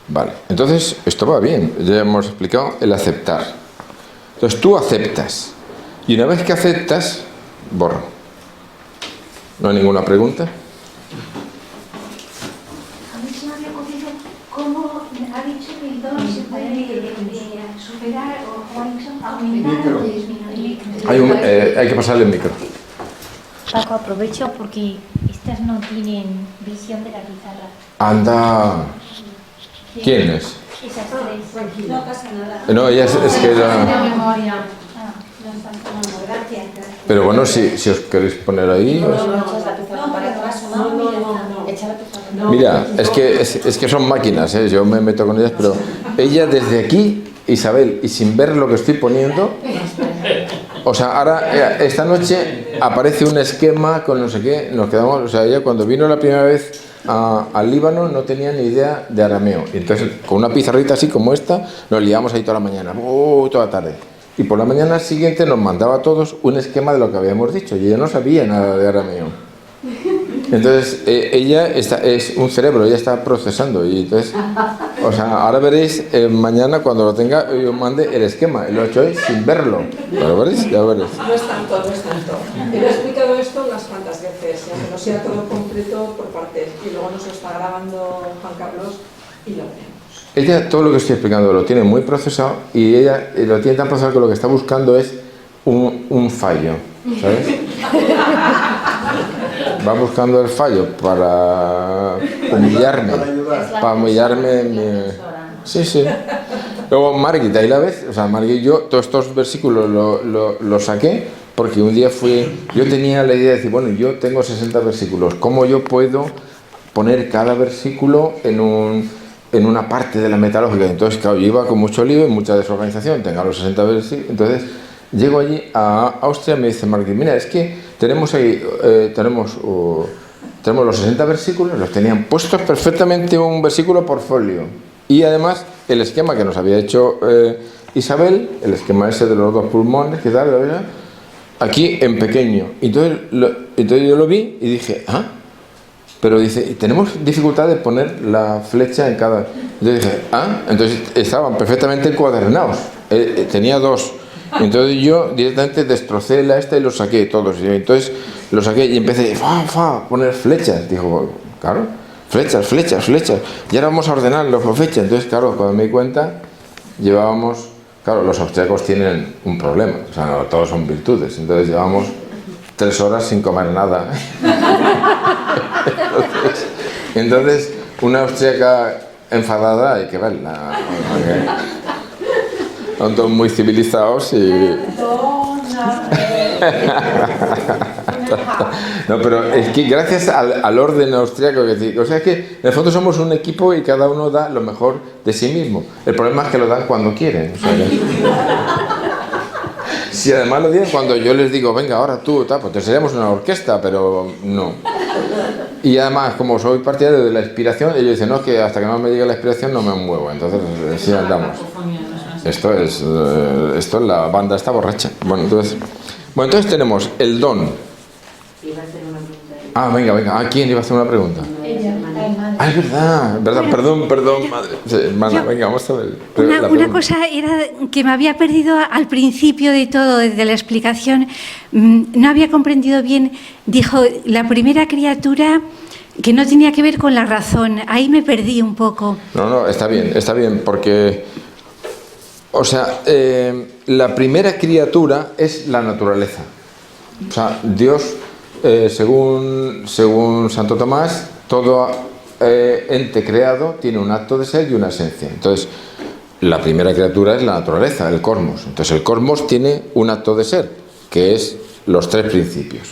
Vale, entonces esto va bien. Ya hemos explicado el aceptar. Entonces tú aceptas. Y una vez que aceptas, borro. ¿No hay ninguna pregunta? A mí se me había ocurrido cómo ha dicho que el don se puede superar o aumentar o disminuir. Hay que pasarle el micro. Paco, aprovecho porque estas no tienen visión de la pizarra. Anda. ¿Quién es? Esas 3. No pasa nada. No, ella es que era... memoria. Gracias. Pero bueno, si os queréis poner ahí... Mira, es que son máquinas, ¿eh? Yo me meto con ellas, pero ella desde aquí, Isabel, y sin ver lo que estoy poniendo... O sea, ahora, esta noche aparece un esquema con no sé qué, nos quedamos... O sea, ella cuando vino la primera vez al Líbano no tenía ni idea de arameo. Y entonces, con una pizarrita así como esta, nos liamos ahí toda la mañana, toda la tarde. Y por la mañana siguiente nos mandaba a todos un esquema de lo que habíamos dicho, y ella no sabía nada de arameo. Entonces, ella es un cerebro, ella está procesando, y entonces, o sea, ahora veréis mañana cuando lo tenga, yo mande el esquema, y lo he hecho hoy sin verlo. ¿Lo veréis? Ya veréis. No es tanto. Él ha explicado esto unas cuantas veces, aunque no sea todo completo por partes, y luego nos lo está grabando Juan Carlos y lo veremos. Ella todo lo que estoy explicando lo tiene muy procesado, y ella lo tiene tan procesado que lo que está buscando es un fallo, ¿sabes? Va buscando el fallo para humillarme. Para humillarme. Sí. Luego Margit, ahí la ves, o sea, Margit y yo, todos estos versículos los saqué, porque un día yo tenía la idea de decir, bueno, yo tengo 60 versículos, ¿cómo yo puedo poner cada versículo en en una parte de la metalógica. Entonces, claro, yo iba con mucho lío y mucha desorganización, tengo los 60 versículos. Entonces, llego allí a Austria y me dice Martín, mira, es que tenemos ahí, tenemos los 60 versículos, los tenían puestos perfectamente un versículo por folio. Y además, el esquema que nos había hecho Isabel, el esquema ese de los 2 pulmones, que tal, aquí en pequeño. Entonces yo lo vi y dije, pero dice, tenemos dificultad de poner la flecha en cada... Yo dije, entonces estaban perfectamente encuadernados. Tenía 2. Entonces yo directamente destrocé la esta y los saqué todos. Y entonces los saqué y empecé a poner flechas. Dijo, claro, flechas. Y ahora vamos a ordenar las flechas. Entonces, claro, cuando me di cuenta, llevábamos... Claro, los austríacos tienen un problema. O sea, no todos son virtudes. Entonces llevamos 3 horas sin comer nada. Entonces, una austríaca enfadada hay que verla. Son todos muy civilizados y... No, pero es que gracias al orden austríaco, o sea, es que en el fondo somos un equipo y cada uno da lo mejor de sí mismo. El problema es que lo dan cuando quieren. O sea, si además lo dicen cuando yo les digo, venga, ahora tú, pues te seríamos una orquesta, pero no. Y además, como soy partidario de la inspiración, ellos dicen, no, que hasta que no me llegue la inspiración no me muevo. Entonces, sí andamos. Esto es la banda está borracha. Bueno, entonces tenemos el don. Venga. ¿Quién iba a hacer una pregunta? Es verdad. Perdón, madre. Hermana, venga, vamos a ver. Una cosa era que me había perdido al principio de todo, desde la explicación. No había comprendido bien. Dijo, la primera criatura que no tenía que ver con la razón. Ahí me perdí un poco. No, está bien, porque... O sea, la primera criatura es la naturaleza. O sea, Dios, según Santo Tomás, todo ente creado tiene un acto de ser y una esencia. Entonces, la primera criatura es la naturaleza, el cosmos. Entonces, el cosmos tiene un acto de ser, que es los 3 principios.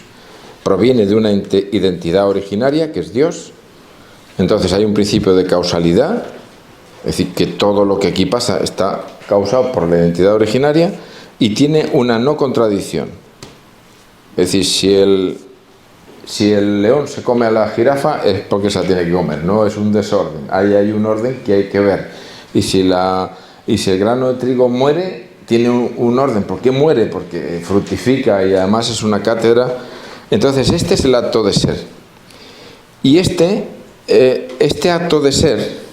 Proviene de una identidad originaria, que es Dios. Entonces, hay un principio de causalidad, es decir, que todo lo que aquí pasa está causado por la identidad originaria y tiene una no contradicción. Es decir, si el león se come a la jirafa es porque se la tiene que comer, no es un desorden. Ahí hay un orden que hay que ver. Y si el grano de trigo muere, tiene un orden. ¿Por qué muere? Porque fructifica y además es una cátedra. Entonces, este es el acto de ser. Y este acto de ser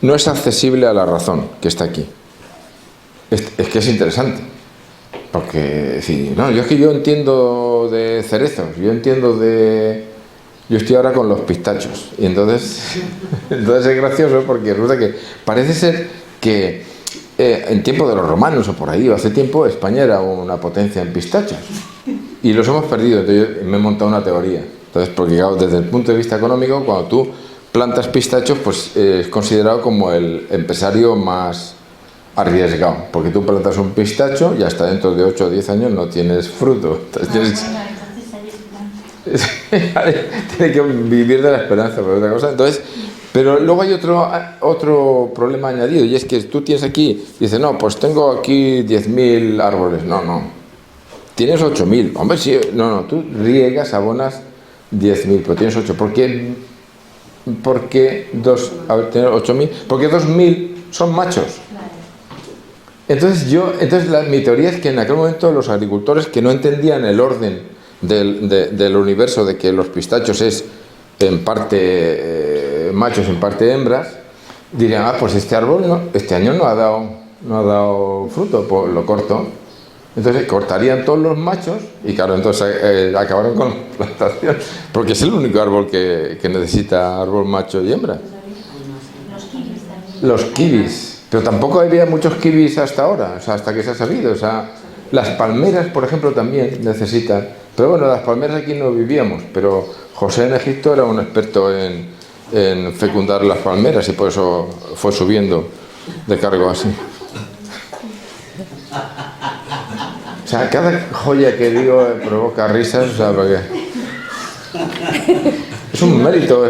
no es accesible a la razón que está aquí. Es que es interesante. Porque, yo entiendo de cerezos, yo estoy ahora con los pistachos. Y entonces es gracioso porque resulta que parece ser que en tiempo de los romanos o por ahí, o hace tiempo, España era una potencia en pistachos. Y los hemos perdido. Entonces yo me he montado una teoría. Entonces, porque claro, desde el punto de vista económico, cuando tú plantas pistachos, pues es considerado como el empresario más arriesgado, porque tú plantas un pistacho y hasta dentro de 8 o 10 años no tienes fruto. Entonces, tiene que vivir de la esperanza, por otra cosa. Entonces, pero luego hay otro problema añadido, y es que tú tienes aquí, dices, no, pues tengo aquí 10.000 árboles. No, tienes 8.000. Hombre, sí, no, tú riegas, abonas 10.000, pero tienes 8. ¿Por qué tener 8.000? Porque 2.000 son machos. Entonces mi teoría es que en aquel momento los agricultores que no entendían el orden del universo, de que los pistachos es en parte machos, en parte hembras, dirían, pues este árbol este año no ha dado fruto, pues lo corto. Entonces cortarían todos los machos y claro, entonces acabaron con la plantación, porque es el único árbol que necesita árbol macho y hembra. Los kiwis. Pero tampoco había muchos kiwis hasta ahora, o sea, hasta que se ha sabido. O sea, las palmeras, por ejemplo, también necesitan. Pero bueno, las palmeras aquí no vivíamos, pero José en Egipto era un experto en fecundar las palmeras y por eso fue subiendo de cargo así. O sea, cada joya que digo provoca risas, o sea, porque... Es un mérito.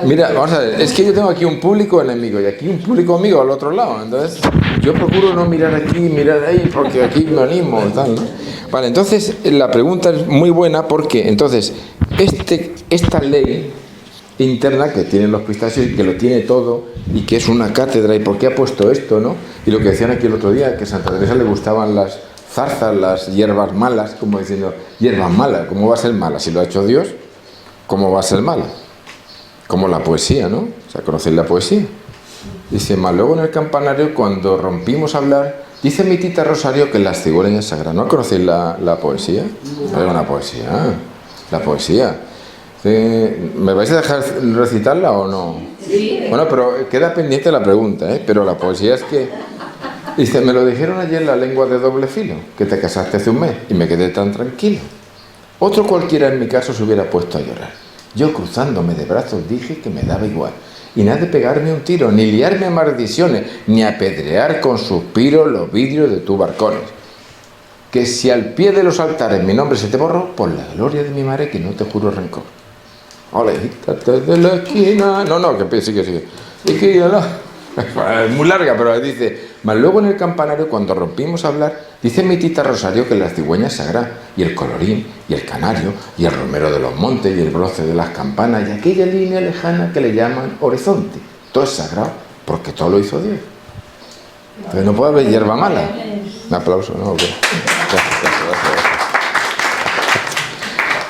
Mira, vamos a ver, es que yo tengo aquí un público enemigo y aquí un público amigo al otro lado. Entonces, yo procuro no mirar aquí, mirar ahí, porque aquí me animo y tal, ¿no? Vale, entonces, la pregunta es muy buena porque, entonces, esta ley interna que tienen los pistachios y que lo tiene todo y que es una cátedra, ¿y por qué ha puesto esto, no? Y lo que decían aquí el otro día, que a Santa Teresa le gustaban las zarzas, las hierbas malas, como diciendo, hierbas malas, ¿cómo va a ser mala? Si lo ha hecho Dios, ¿cómo va a ser mala? Como la poesía, ¿no? O sea, ¿conocéis la poesía? Dice, más luego en el campanario, cuando rompimos a hablar, dice mi tita Rosario que las cigüeñas sagradas. ¿No conocéis la poesía? No es una poesía, la poesía. ¿Me vais a dejar recitarla o no? Sí. Bueno, pero queda pendiente la pregunta, ¿eh? Pero la poesía es que... Dice, me lo dijeron ayer la lengua de doble filo, que te casaste hace un mes, y me quedé tan tranquilo. Otro cualquiera en mi caso se hubiera puesto a llorar. Yo cruzándome de brazos dije que me daba igual. Y nada de pegarme un tiro, ni liarme a maldiciones, ni apedrear con suspiros los vidrios de tus barcones. Que si al pie de los altares mi nombre se te borró, por la gloria de mi madre que no te juro rencor. Ole, quítate de la esquina. No, que sigue. Y que ya no. Es muy larga, pero dice, mas luego en el campanario cuando rompimos a hablar, dice mi tita Rosario que las cigüeñas sagradas, y el colorín, y el canario, y el romero de los montes, y el bronce de las campanas, y aquella línea lejana que le llaman horizonte. Todo es sagrado, porque todo lo hizo Dios. Entonces no puede haber hierba mala. Un aplauso, ¿no? Okay. Gracias.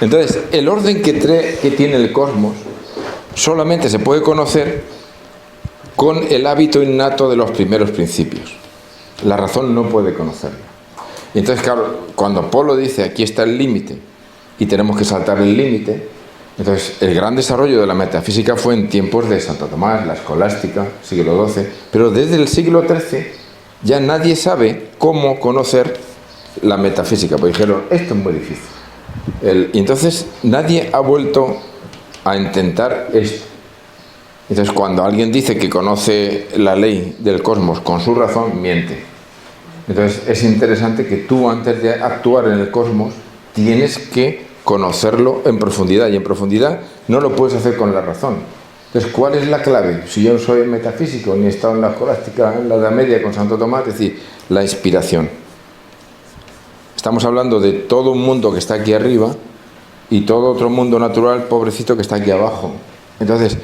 Entonces, el orden que tiene el cosmos solamente se puede conocer con el hábito innato de los primeros principios. La razón no puede conocerlo. Y entonces, claro, cuando Polo dice aquí está el límite y tenemos que saltar el límite, entonces el gran desarrollo de la metafísica fue en tiempos de Santo Tomás, la escolástica, siglo XII, pero desde el siglo XIII ya nadie sabe cómo conocer la metafísica, porque dijeron, esto es muy difícil. Y entonces nadie ha vuelto a intentar esto. Entonces, cuando alguien dice que conoce la ley del cosmos con su razón, miente. Entonces, es interesante que tú, antes de actuar en el cosmos, tienes que conocerlo en profundidad. Y en profundidad no lo puedes hacer con la razón. Entonces, ¿cuál es la clave? Si yo no soy metafísico, ni he estado en la escolástica, en la Edad Media con Santo Tomás, es decir, la inspiración. Estamos hablando de todo un mundo que está aquí arriba y todo otro mundo natural, pobrecito, que está aquí abajo. Entonces,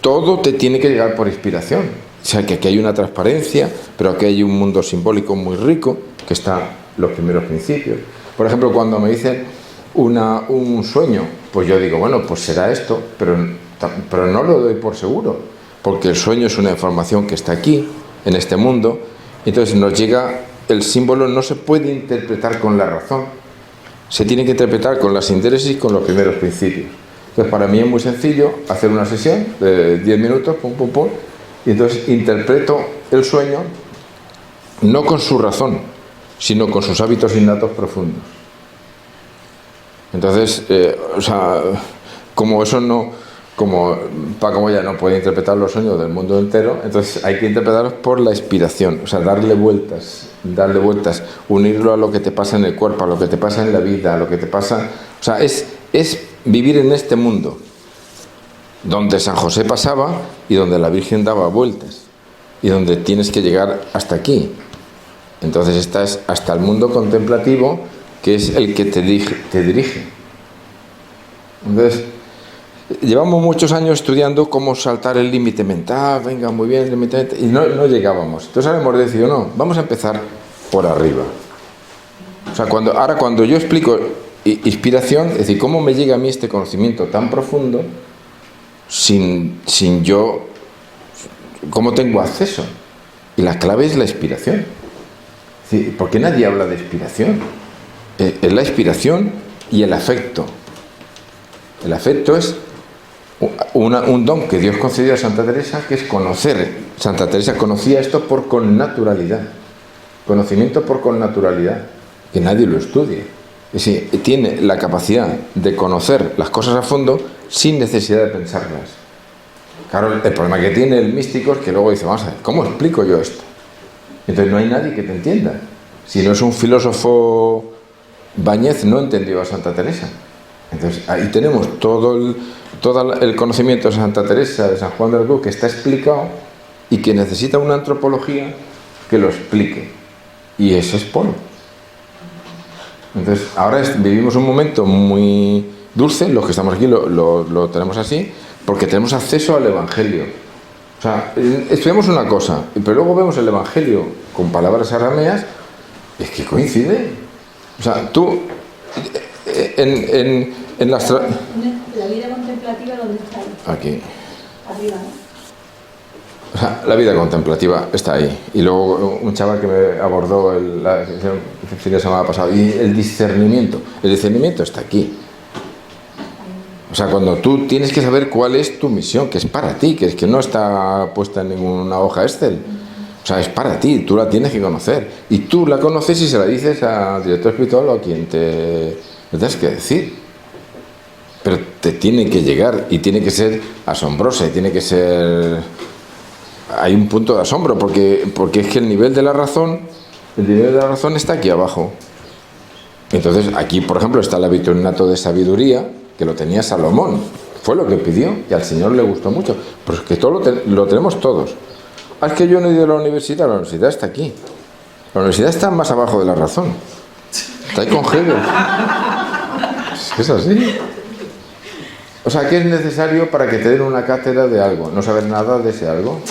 todo te tiene que llegar por inspiración. O sea, que aquí hay una transparencia, pero aquí hay un mundo simbólico muy rico, que están los primeros principios. Por ejemplo, cuando me dicen un sueño, pues yo digo, bueno, pues será esto, pero no lo doy por seguro, porque el sueño es una información que está aquí, en este mundo, y entonces nos llega, el símbolo no se puede interpretar con la razón, se tiene que interpretar con la síntesis y con los primeros principios. Entonces, para mí es muy sencillo hacer una sesión de 10 minutos, pum, y entonces interpreto el sueño no con su razón, sino con sus hábitos innatos profundos. Entonces, como eso no, como Paco Moya no puede interpretar los sueños del mundo entero, entonces hay que interpretarlos por la inspiración, o sea, darle vueltas, unirlo a lo que te pasa en el cuerpo, a lo que te pasa en la vida, a lo que te pasa, o sea, es vivir en este mundo donde San José pasaba y donde la Virgen daba vueltas y donde tienes que llegar hasta aquí. Entonces estás hasta el mundo contemplativo, que es el que te dirige. Entonces, llevamos muchos años estudiando cómo saltar el límite mental, venga, muy bien, y no llegábamos. Entonces ahora hemos decidido, no, vamos a empezar por arriba. O sea, cuando yo explico inspiración, es decir, cómo me llega a mí este conocimiento tan profundo sin yo, cómo tengo acceso. Y la clave es la inspiración. Es decir, ¿por qué nadie habla de inspiración? Es la inspiración y el afecto. El afecto es un don que Dios concedió a Santa Teresa, que es conocer. Santa Teresa conocía esto por connaturalidad. Conocimiento por connaturalidad. Que nadie lo estudie. Es decir, tiene la capacidad de conocer las cosas a fondo sin necesidad de pensarlas. Claro, el problema que tiene el místico es que luego dice, vamos a ver, ¿cómo explico yo esto? Entonces no hay nadie que te entienda. Si no es un filósofo, Bañez no entendió a Santa Teresa. Entonces, ahí tenemos todo el conocimiento de Santa Teresa, de San Juan de la Cruz, que está explicado y que necesita una antropología que lo explique. Y ese es Polo. Entonces, ahora vivimos un momento muy dulce, los que estamos aquí lo tenemos así, porque tenemos acceso al Evangelio. O sea, estudiamos una cosa, pero luego vemos el Evangelio con palabras arameas, es que coincide. O sea, tú, en las... La vida contemplativa, ¿dónde está ahí? Aquí. Arriba, ¿no? O sea, la vida contemplativa está ahí. Y luego un chaval que me abordó el fin de semana pasado, y el discernimiento está aquí. O sea, cuando tú tienes que saber cuál es tu misión, que es para ti, que es que no está puesta en ninguna hoja Excel. O sea, es para ti, tú la tienes que conocer. Y tú la conoces y se la dices al director espiritual o a quien te tienes que decir. Pero te tiene que llegar y tiene que ser asombrosa y tiene que ser... Hay un punto de asombro porque es que el nivel de la razón está aquí abajo. Entonces, aquí, por ejemplo, está el vitrinato de sabiduría, que lo tenía Salomón. Fue lo que pidió y al Señor le gustó mucho. Pero es que todo lo tenemos todos. Es que yo no he ido a la universidad está aquí. La universidad está más abajo de la razón. Está ahí con Hegel. Es así. O sea, ¿qué es necesario para que te den una cátedra de algo? ¿No saber nada de ese algo?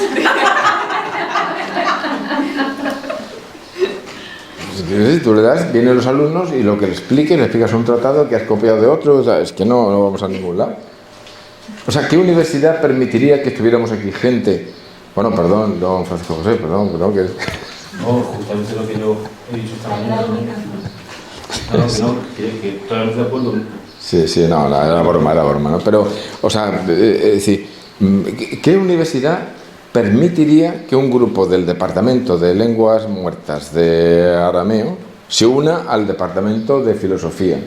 Si tú le das, vienen los alumnos y lo que le explicas un tratado que has copiado de otro, o sea, es que no vamos a ningún lado. O sea, ¿qué universidad permitiría que estuviéramos aquí gente? Bueno, perdón, don Francisco José, perdón, que... No, justamente lo que yo he dicho esta mañana. Que totalmente de acuerdo. Sí, no, era broma, ¿no? Pero, o sea, es decir, ¿qué universidad permitiría que un grupo del Departamento de Lenguas Muertas de Arameo se una al Departamento de Filosofía?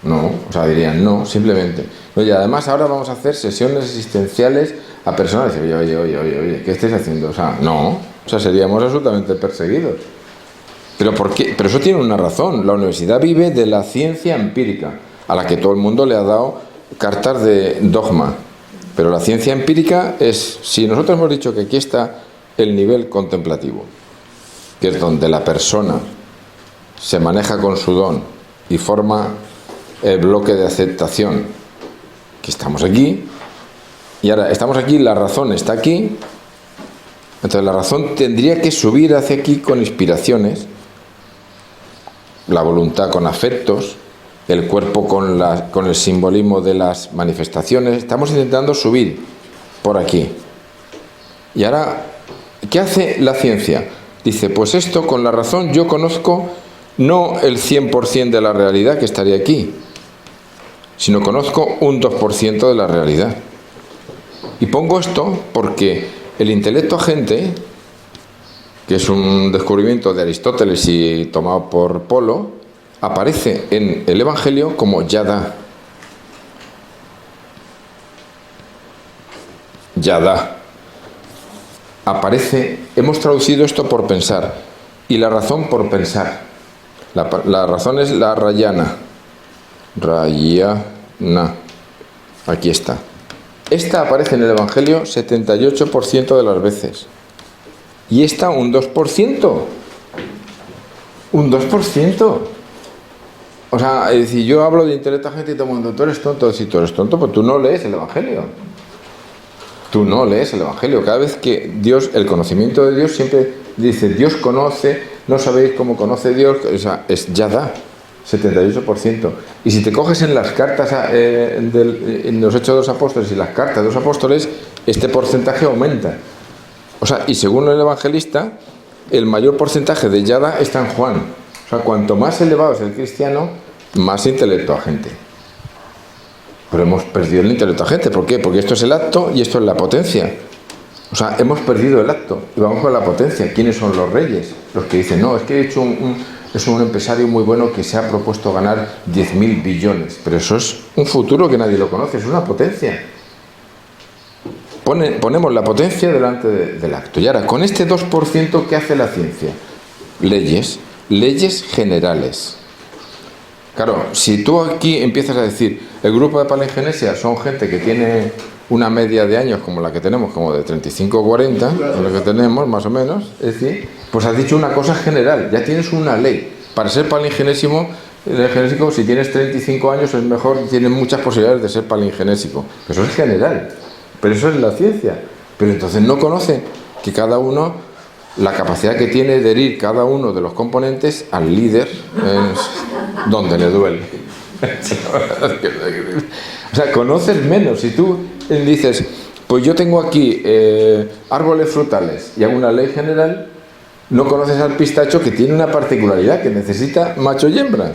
No, o sea, dirían no, simplemente. Oye, además ahora vamos a hacer sesiones existenciales a personas. Oye, ¿qué estáis haciendo? O sea, no, o sea, seríamos absolutamente perseguidos. ¿Pero por qué? Pero eso tiene una razón. La universidad vive de la ciencia empírica, a la que todo el mundo le ha dado cartas de dogma. Pero la ciencia empírica es, si nosotros hemos dicho que aquí está el nivel contemplativo, que es donde la persona se maneja con su don y forma el bloque de aceptación, que estamos aquí, y ahora estamos aquí, la razón está aquí, entonces la razón tendría que subir hacia aquí con inspiraciones, la voluntad con afectos, el cuerpo con el simbolismo de las manifestaciones. Estamos intentando subir por aquí. Y ahora, ¿qué hace la ciencia? Dice, pues esto con la razón yo conozco no el 100% de la realidad que estaría aquí, sino conozco un 2% de la realidad. Y pongo esto porque el intelecto agente, que es un descubrimiento de Aristóteles y tomado por Polo, aparece en el Evangelio como Yada. Yada. Aparece, hemos traducido esto por pensar, y la razón por pensar. La razón es la Rayana. Rayana. Aquí está. Esta aparece en el Evangelio 78% de las veces. Y esta un 2%. Un 2%. O sea, es decir, yo hablo de intelecto agente y todo el mundo, tú eres tonto. Si tú eres tonto, pues tú no lees el Evangelio. Tú no lees el Evangelio. Cada vez que Dios, el conocimiento de Dios siempre dice, Dios conoce, no sabéis cómo conoce Dios, o sea, es Yada, 78%. Y si te coges en las cartas en los Hechos de los Apóstoles y las cartas de los Apóstoles, este porcentaje aumenta. O sea, y según el evangelista, el mayor porcentaje de Yada está en Juan. O sea, cuanto más elevado es el cristiano, más intelecto agente. Pero hemos perdido el intelecto agente. ¿Por qué? Porque esto es el acto y esto es la potencia. O sea, hemos perdido el acto y vamos con la potencia. ¿Quiénes son los reyes? Los que dicen, no, es que he hecho es un empresario muy bueno que se ha propuesto ganar 10.000 billones. Pero eso es un futuro que nadie lo conoce, es una potencia. Ponemos la potencia delante del acto. Y ahora, con este 2%, ¿qué hace la ciencia? Leyes generales. Claro, si tú aquí empiezas a decir, el grupo de palingenesia son gente que tiene una media de años como la que tenemos, como de 35 o 40, lo que tenemos más o menos, es decir, pues has dicho una cosa general, ya tienes una ley. Para ser palingenésico, si tienes 35 años es mejor, tienes muchas posibilidades de ser palingenésico. Eso es general, pero eso es la ciencia. Pero entonces no conoce que cada uno, la capacidad que tiene de herir cada uno de los componentes al líder es donde le duele. O sea, conoces menos. Si tú dices, pues yo tengo aquí árboles frutales y hago una ley general, no conoces al pistacho que tiene una particularidad, que necesita macho y hembra.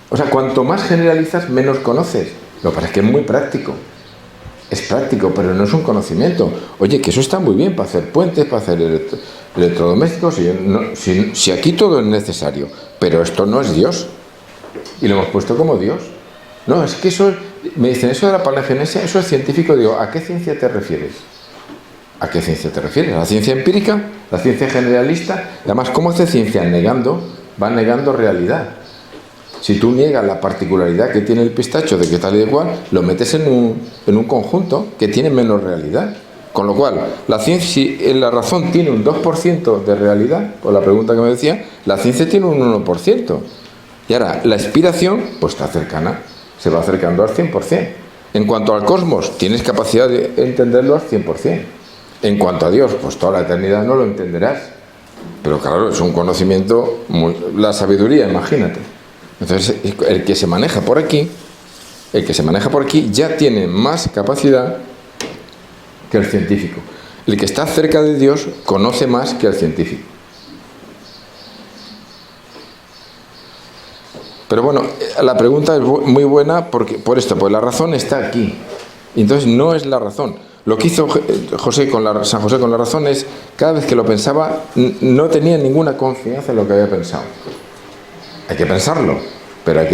O sea, cuanto más generalizas, menos conoces. Lo que pasa es que es muy práctico. Es práctico, pero no es un conocimiento. Oye, que eso está muy bien para hacer puentes, para hacer electrodomésticos. Si aquí todo es necesario, pero esto no es Dios. Y lo hemos puesto como Dios. No, es que eso, me dicen, eso de la palingenesia, eso es científico. Digo, ¿a qué ciencia te refieres? ¿A qué ciencia te refieres? ¿A la ciencia empírica? ¿La ciencia generalista? Además, ¿cómo hace ciencia? Negando, va negando realidad. Si tú niegas la particularidad que tiene el pistacho de que tal y de cual, lo metes en un conjunto que tiene menos realidad. Con lo cual, la ciencia, si la razón tiene un 2% de realidad, por la pregunta que me decía, la ciencia tiene un 1%. Y ahora, la expiración, pues está cercana, se va acercando al 100%. En cuanto al cosmos, tienes capacidad de entenderlo al 100%. En cuanto a Dios, pues toda la eternidad no lo entenderás. Pero claro, es un conocimiento, la sabiduría, imagínate. Entonces, el que se maneja por aquí ya tiene más capacidad que el científico. El que está cerca de Dios conoce más que el científico. Pero bueno, la pregunta es muy buena porque la razón está aquí. Y entonces no es la razón. Lo que hizo San José con la razón es, cada vez que lo pensaba, no tenía ninguna confianza en lo que había pensado. Hay que pensarlo, pero hay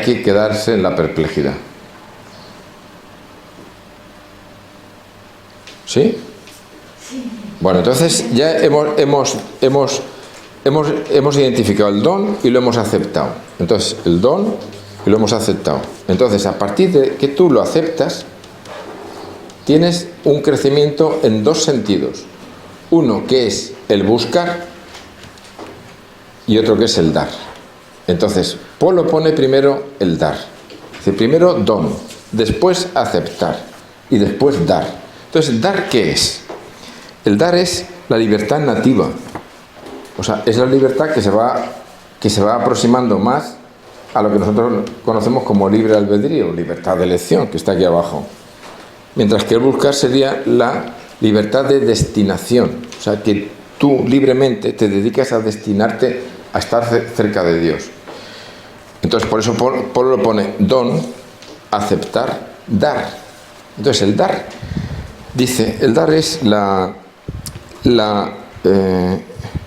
que quedarse en la perplejidad. ¿Sí? Sí. Bueno, entonces ya hemos identificado el don y lo hemos aceptado. Entonces, el don y lo hemos aceptado. Entonces, a partir de que tú lo aceptas, tienes un crecimiento en dos sentidos. Uno que es el buscar y otro que es el dar. Entonces, Polo pone primero el dar. Dice, primero don, después aceptar y después dar. Entonces, ¿dar qué es? El dar es la libertad nativa. O sea, es la libertad que se va aproximando más a lo que nosotros conocemos como libre albedrío, libertad de elección, que está aquí abajo. Mientras que el buscar sería la libertad de destinación. O sea, que tú libremente te dedicas a destinarte a estar cerca de Dios. Entonces, por eso Polo lo pone don, aceptar, dar. Entonces, el dar, dice, el dar es la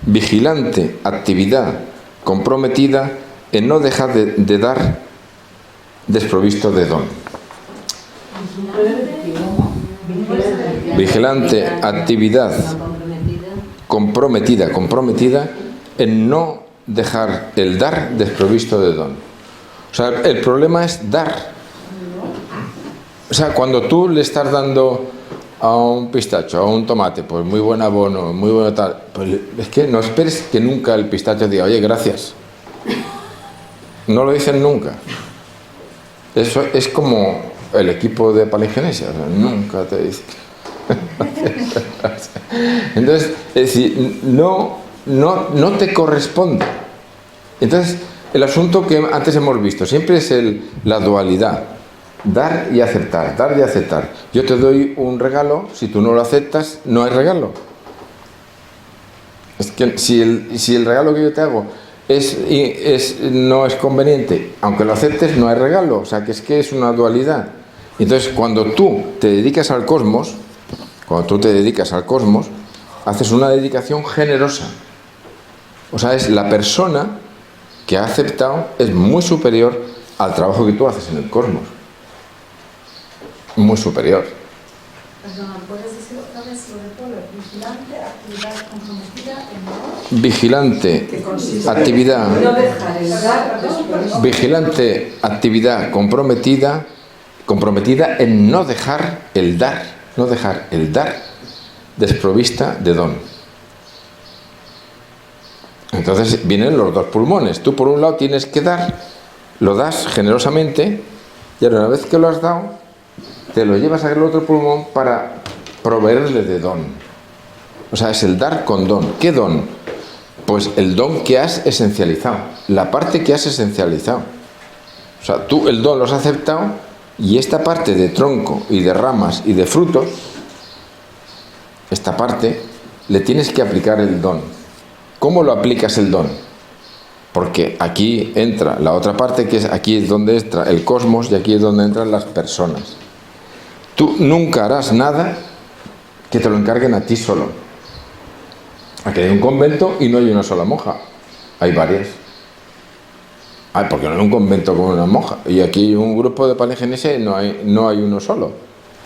vigilante actividad comprometida en no dejar de dar desprovisto de don. Vigilante actividad comprometida en no dejar el dar desprovisto de don. O sea, el problema es dar. O sea, cuando tú le estás dando a un pistacho, a un tomate, pues muy buen abono, muy bueno tal, pues es que no esperes que nunca el pistacho diga, oye, gracias. No lo dicen nunca. Eso es como el equipo de palingenesia, o sea, nunca te dice. Entonces, es decir, no te corresponde. Entonces, el asunto que antes hemos visto siempre es la dualidad. Dar y aceptar, dar y aceptar. Yo te doy un regalo, si tú no lo aceptas, no hay regalo. Es que si el regalo que yo te hago no es conveniente, aunque lo aceptes, no hay regalo. O sea, que es una dualidad. Entonces, cuando tú te dedicas al cosmos, haces una dedicación generosa. O sea, es la persona que ha aceptado es muy superior al trabajo que tú haces en el cosmos. Muy superior. Perdona, ¿puedes decir otra vez lo de Polo? Vigilante, actividad comprometida en no. Vigilante, Que consiste actividad. en no dejar el dar después. Vigilante, actividad comprometida en no dejar el dar desprovista de don. Entonces vienen los dos pulmones. Tú por un lado tienes que dar, lo das generosamente, y ahora una vez que lo has dado, te lo llevas al otro pulmón para proveerle de don. O sea, es el dar con don. ¿Qué don? Pues el don que has esencializado, la parte que has esencializado. O sea, tú el don lo has aceptado y esta parte de tronco y de ramas y de frutos, esta parte, le tienes que aplicar el don. ¿Cómo lo aplicas el don? Porque aquí entra la otra parte, que es aquí es donde entra el cosmos y aquí es donde entran las personas. Tú nunca harás nada que te lo encarguen a ti solo. Aquí hay un convento y no hay una sola monja, hay varias. Ay, porque no hay un convento con una monja. Y aquí hay un grupo de palingeneses y no hay uno solo.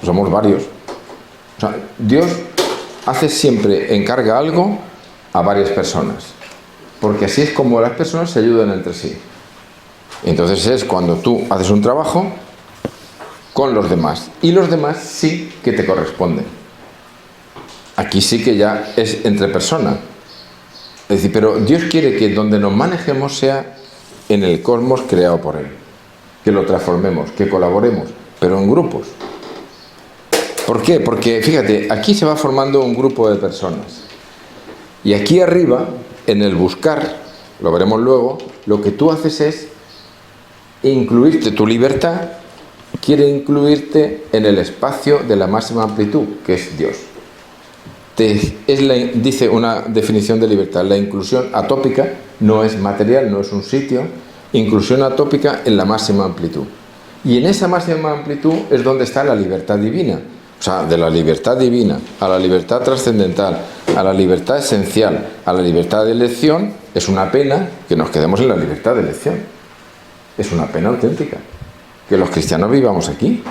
Somos varios. O sea, Dios encarga algo a varias personas. Porque así es como las personas se ayudan entre sí. Entonces es cuando tú haces un trabajo con los demás. Y los demás sí que te corresponden. Aquí sí que ya es entre personas. Es decir, pero Dios quiere que donde nos manejemos sea en el cosmos creado por Él. Que lo transformemos, que colaboremos, pero en grupos. ¿Por qué? Porque, fíjate, aquí se va formando un grupo de personas. Y aquí arriba, en el buscar, lo veremos luego, lo que tú haces es incluirte, tu libertad quiere incluirte en el espacio de la máxima amplitud, que es Dios. Dice una definición de libertad, la inclusión atópica no es material, no es un sitio, inclusión atópica en la máxima amplitud. Y en esa máxima amplitud es donde está la libertad divina. O sea, de la libertad divina a la libertad trascendental, a la libertad esencial, a la libertad de elección, es una pena que nos quedemos en la libertad de elección. Es una pena auténtica. Que los cristianos vivamos aquí.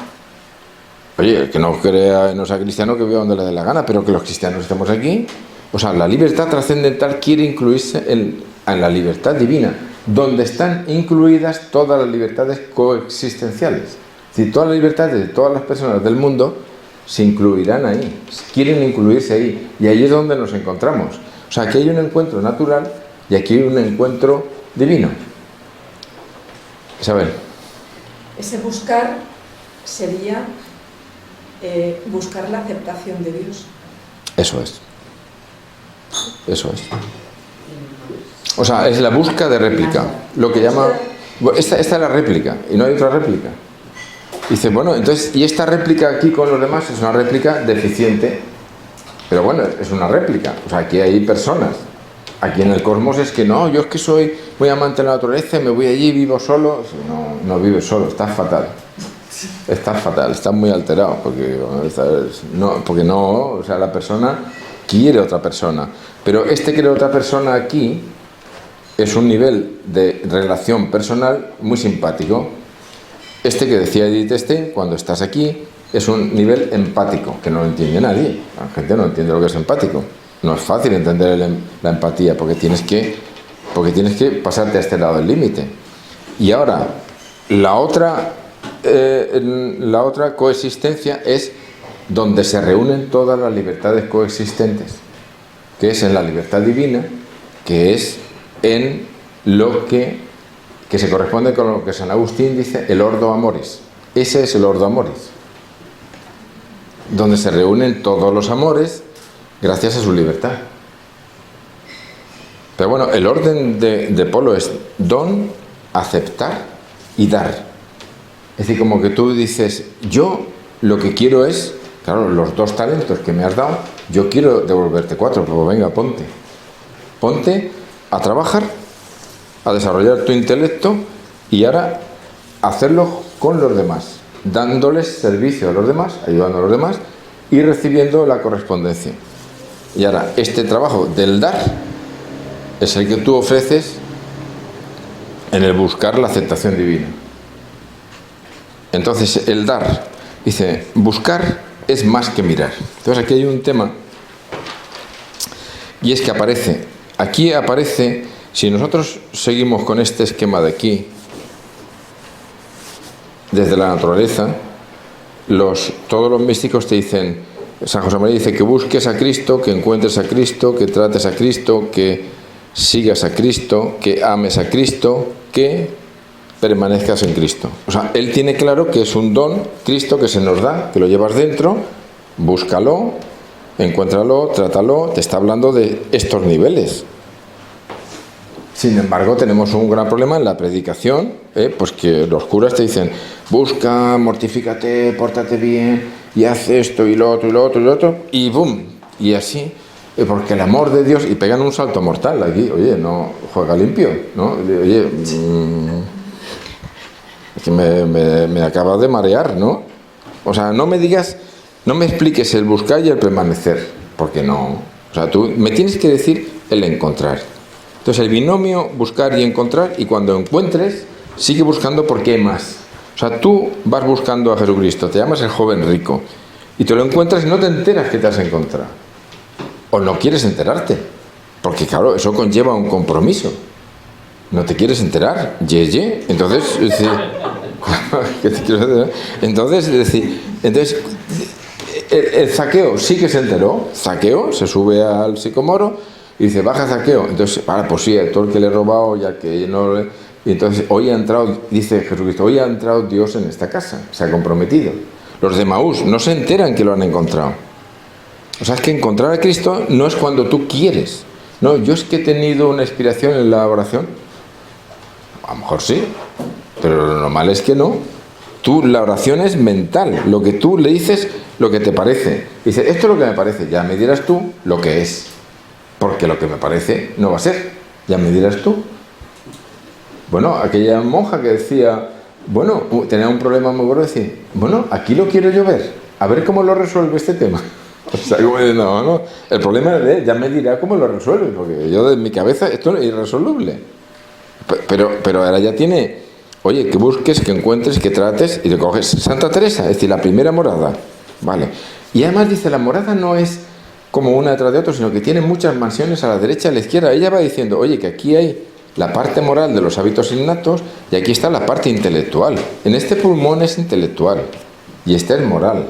Oye, el que no sea cristiano que viva donde le dé la gana, pero que los cristianos estemos aquí. O sea, la libertad trascendental quiere incluirse en la libertad divina, donde están incluidas todas las libertades coexistenciales. Es decir, todas las libertades de todas las personas del mundo se incluirán ahí, quieren incluirse ahí, y ahí es donde nos encontramos. O sea, aquí hay un encuentro natural y aquí hay un encuentro divino. Isabel. Ese buscar sería buscar la aceptación de Dios. Eso es. Eso es. O sea, es la búsqueda de réplica. Lo que llama... Esta es la réplica y no hay otra réplica. Dice, bueno, entonces, y esta réplica aquí con los demás es una réplica deficiente, pero bueno, es una réplica. O sea, aquí hay personas. Aquí en el cosmos es que no, yo es que soy muy amante de la naturaleza, me voy allí, vivo solo. No vives solo, estás fatal. Estás fatal, estás muy alterado, porque o sea, la persona quiere otra persona. Pero quiere otra persona aquí es un nivel de relación personal muy simpático. Que decía Edith Stein, cuando estás aquí, es un nivel empático, que no lo entiende nadie. La gente no entiende lo que es empático. No es fácil entender la empatía, porque tienes que pasarte a este lado del límite. Y ahora, la otra coexistencia es donde se reúnen todas las libertades coexistentes, que es en la libertad divina, que es en lo que se corresponde con lo que San Agustín dice el ordo amoris. Ese es el ordo amoris, donde se reúnen todos los amores gracias a su libertad. Pero bueno, el orden de Polo es don, aceptar y dar. Es decir, como que tú dices, yo lo que quiero es, claro, los 2 talentos que me has dado, yo quiero devolverte 4, pero venga, ponte a trabajar, a desarrollar tu intelecto y ahora hacerlo con los demás, dándoles servicio a los demás, ayudando a los demás y recibiendo la correspondencia. Y ahora, este trabajo del dar es el que tú ofreces en el buscar la aceptación divina. Entonces, el dar, dice, buscar es más que mirar. Entonces aquí hay un tema, y es que aquí aparece, si nosotros seguimos con este esquema de aquí, desde la naturaleza, todos los místicos te dicen, San José María dice que busques a Cristo, que encuentres a Cristo, que trates a Cristo, que sigas a Cristo, que ames a Cristo, que permanezcas en Cristo. O sea, él tiene claro que es un don, Cristo, que se nos da, que lo llevas dentro, búscalo, encuéntralo, trátalo, te está hablando de estos niveles. Sin embargo, tenemos un gran problema en la predicación, pues que los curas te dicen, busca, mortifícate, pórtate bien, y haz esto y lo otro y lo otro y lo otro, y ¡bum! Y así, porque el amor de Dios, y pegan un salto mortal aquí, oye, no, juega limpio, ¿no? Oye, es que me acaba de marear, ¿no? O sea, no me expliques el buscar y el permanecer, porque no. O sea, tú me tienes que decir el encontrar. Entonces el binomio buscar y encontrar, y cuando encuentres, sigue buscando porque hay más. O sea, tú vas buscando a Jesucristo, te llamas el joven rico, y te lo encuentras y no te enteras que te has encontrado. O no quieres enterarte, porque claro, eso conlleva un compromiso. No te quieres enterar, entonces, es decir, ¿qué te quiero decir? Entonces, es decir, el Zaqueo sí que se enteró. Zaqueo se sube al sicomoro y dice, baja Zaqueo. Entonces, pues sí, todo el que le he robado, ya que no le... Y entonces, hoy ha entrado, dice Jesucristo, hoy ha entrado Dios en esta casa, se ha comprometido. Los de Maús no se enteran que lo han encontrado. O sea, es que encontrar a Cristo no es cuando tú quieres. No, yo es que he tenido una inspiración en la oración. A lo mejor sí, pero lo normal es que no. La oración es mental, lo que tú le dices, lo que te parece. Dice, esto es lo que me parece, ya me dirás tú lo que es. Porque lo que me parece no va a ser, ya me dirás tú. Bueno, aquella monja que decía, bueno, tenía un problema muy bueno, decía, bueno, aquí lo quiero yo ver, a ver cómo lo resuelve este tema. O sea, como no, el problema es de él, ya me dirá cómo lo resuelve, porque yo de mi cabeza esto es irresoluble. Pero ahora ya tiene, oye, que busques, que encuentres, que trates, y le coges Santa Teresa, es decir, la primera morada, ¿vale? Y además dice, la morada no es como una detrás de otra, sino que tiene muchas mansiones a la derecha y a la izquierda. Ella va diciendo, oye, que aquí hay la parte moral de los hábitos innatos y aquí está la parte intelectual. En este pulmón es intelectual y este es moral.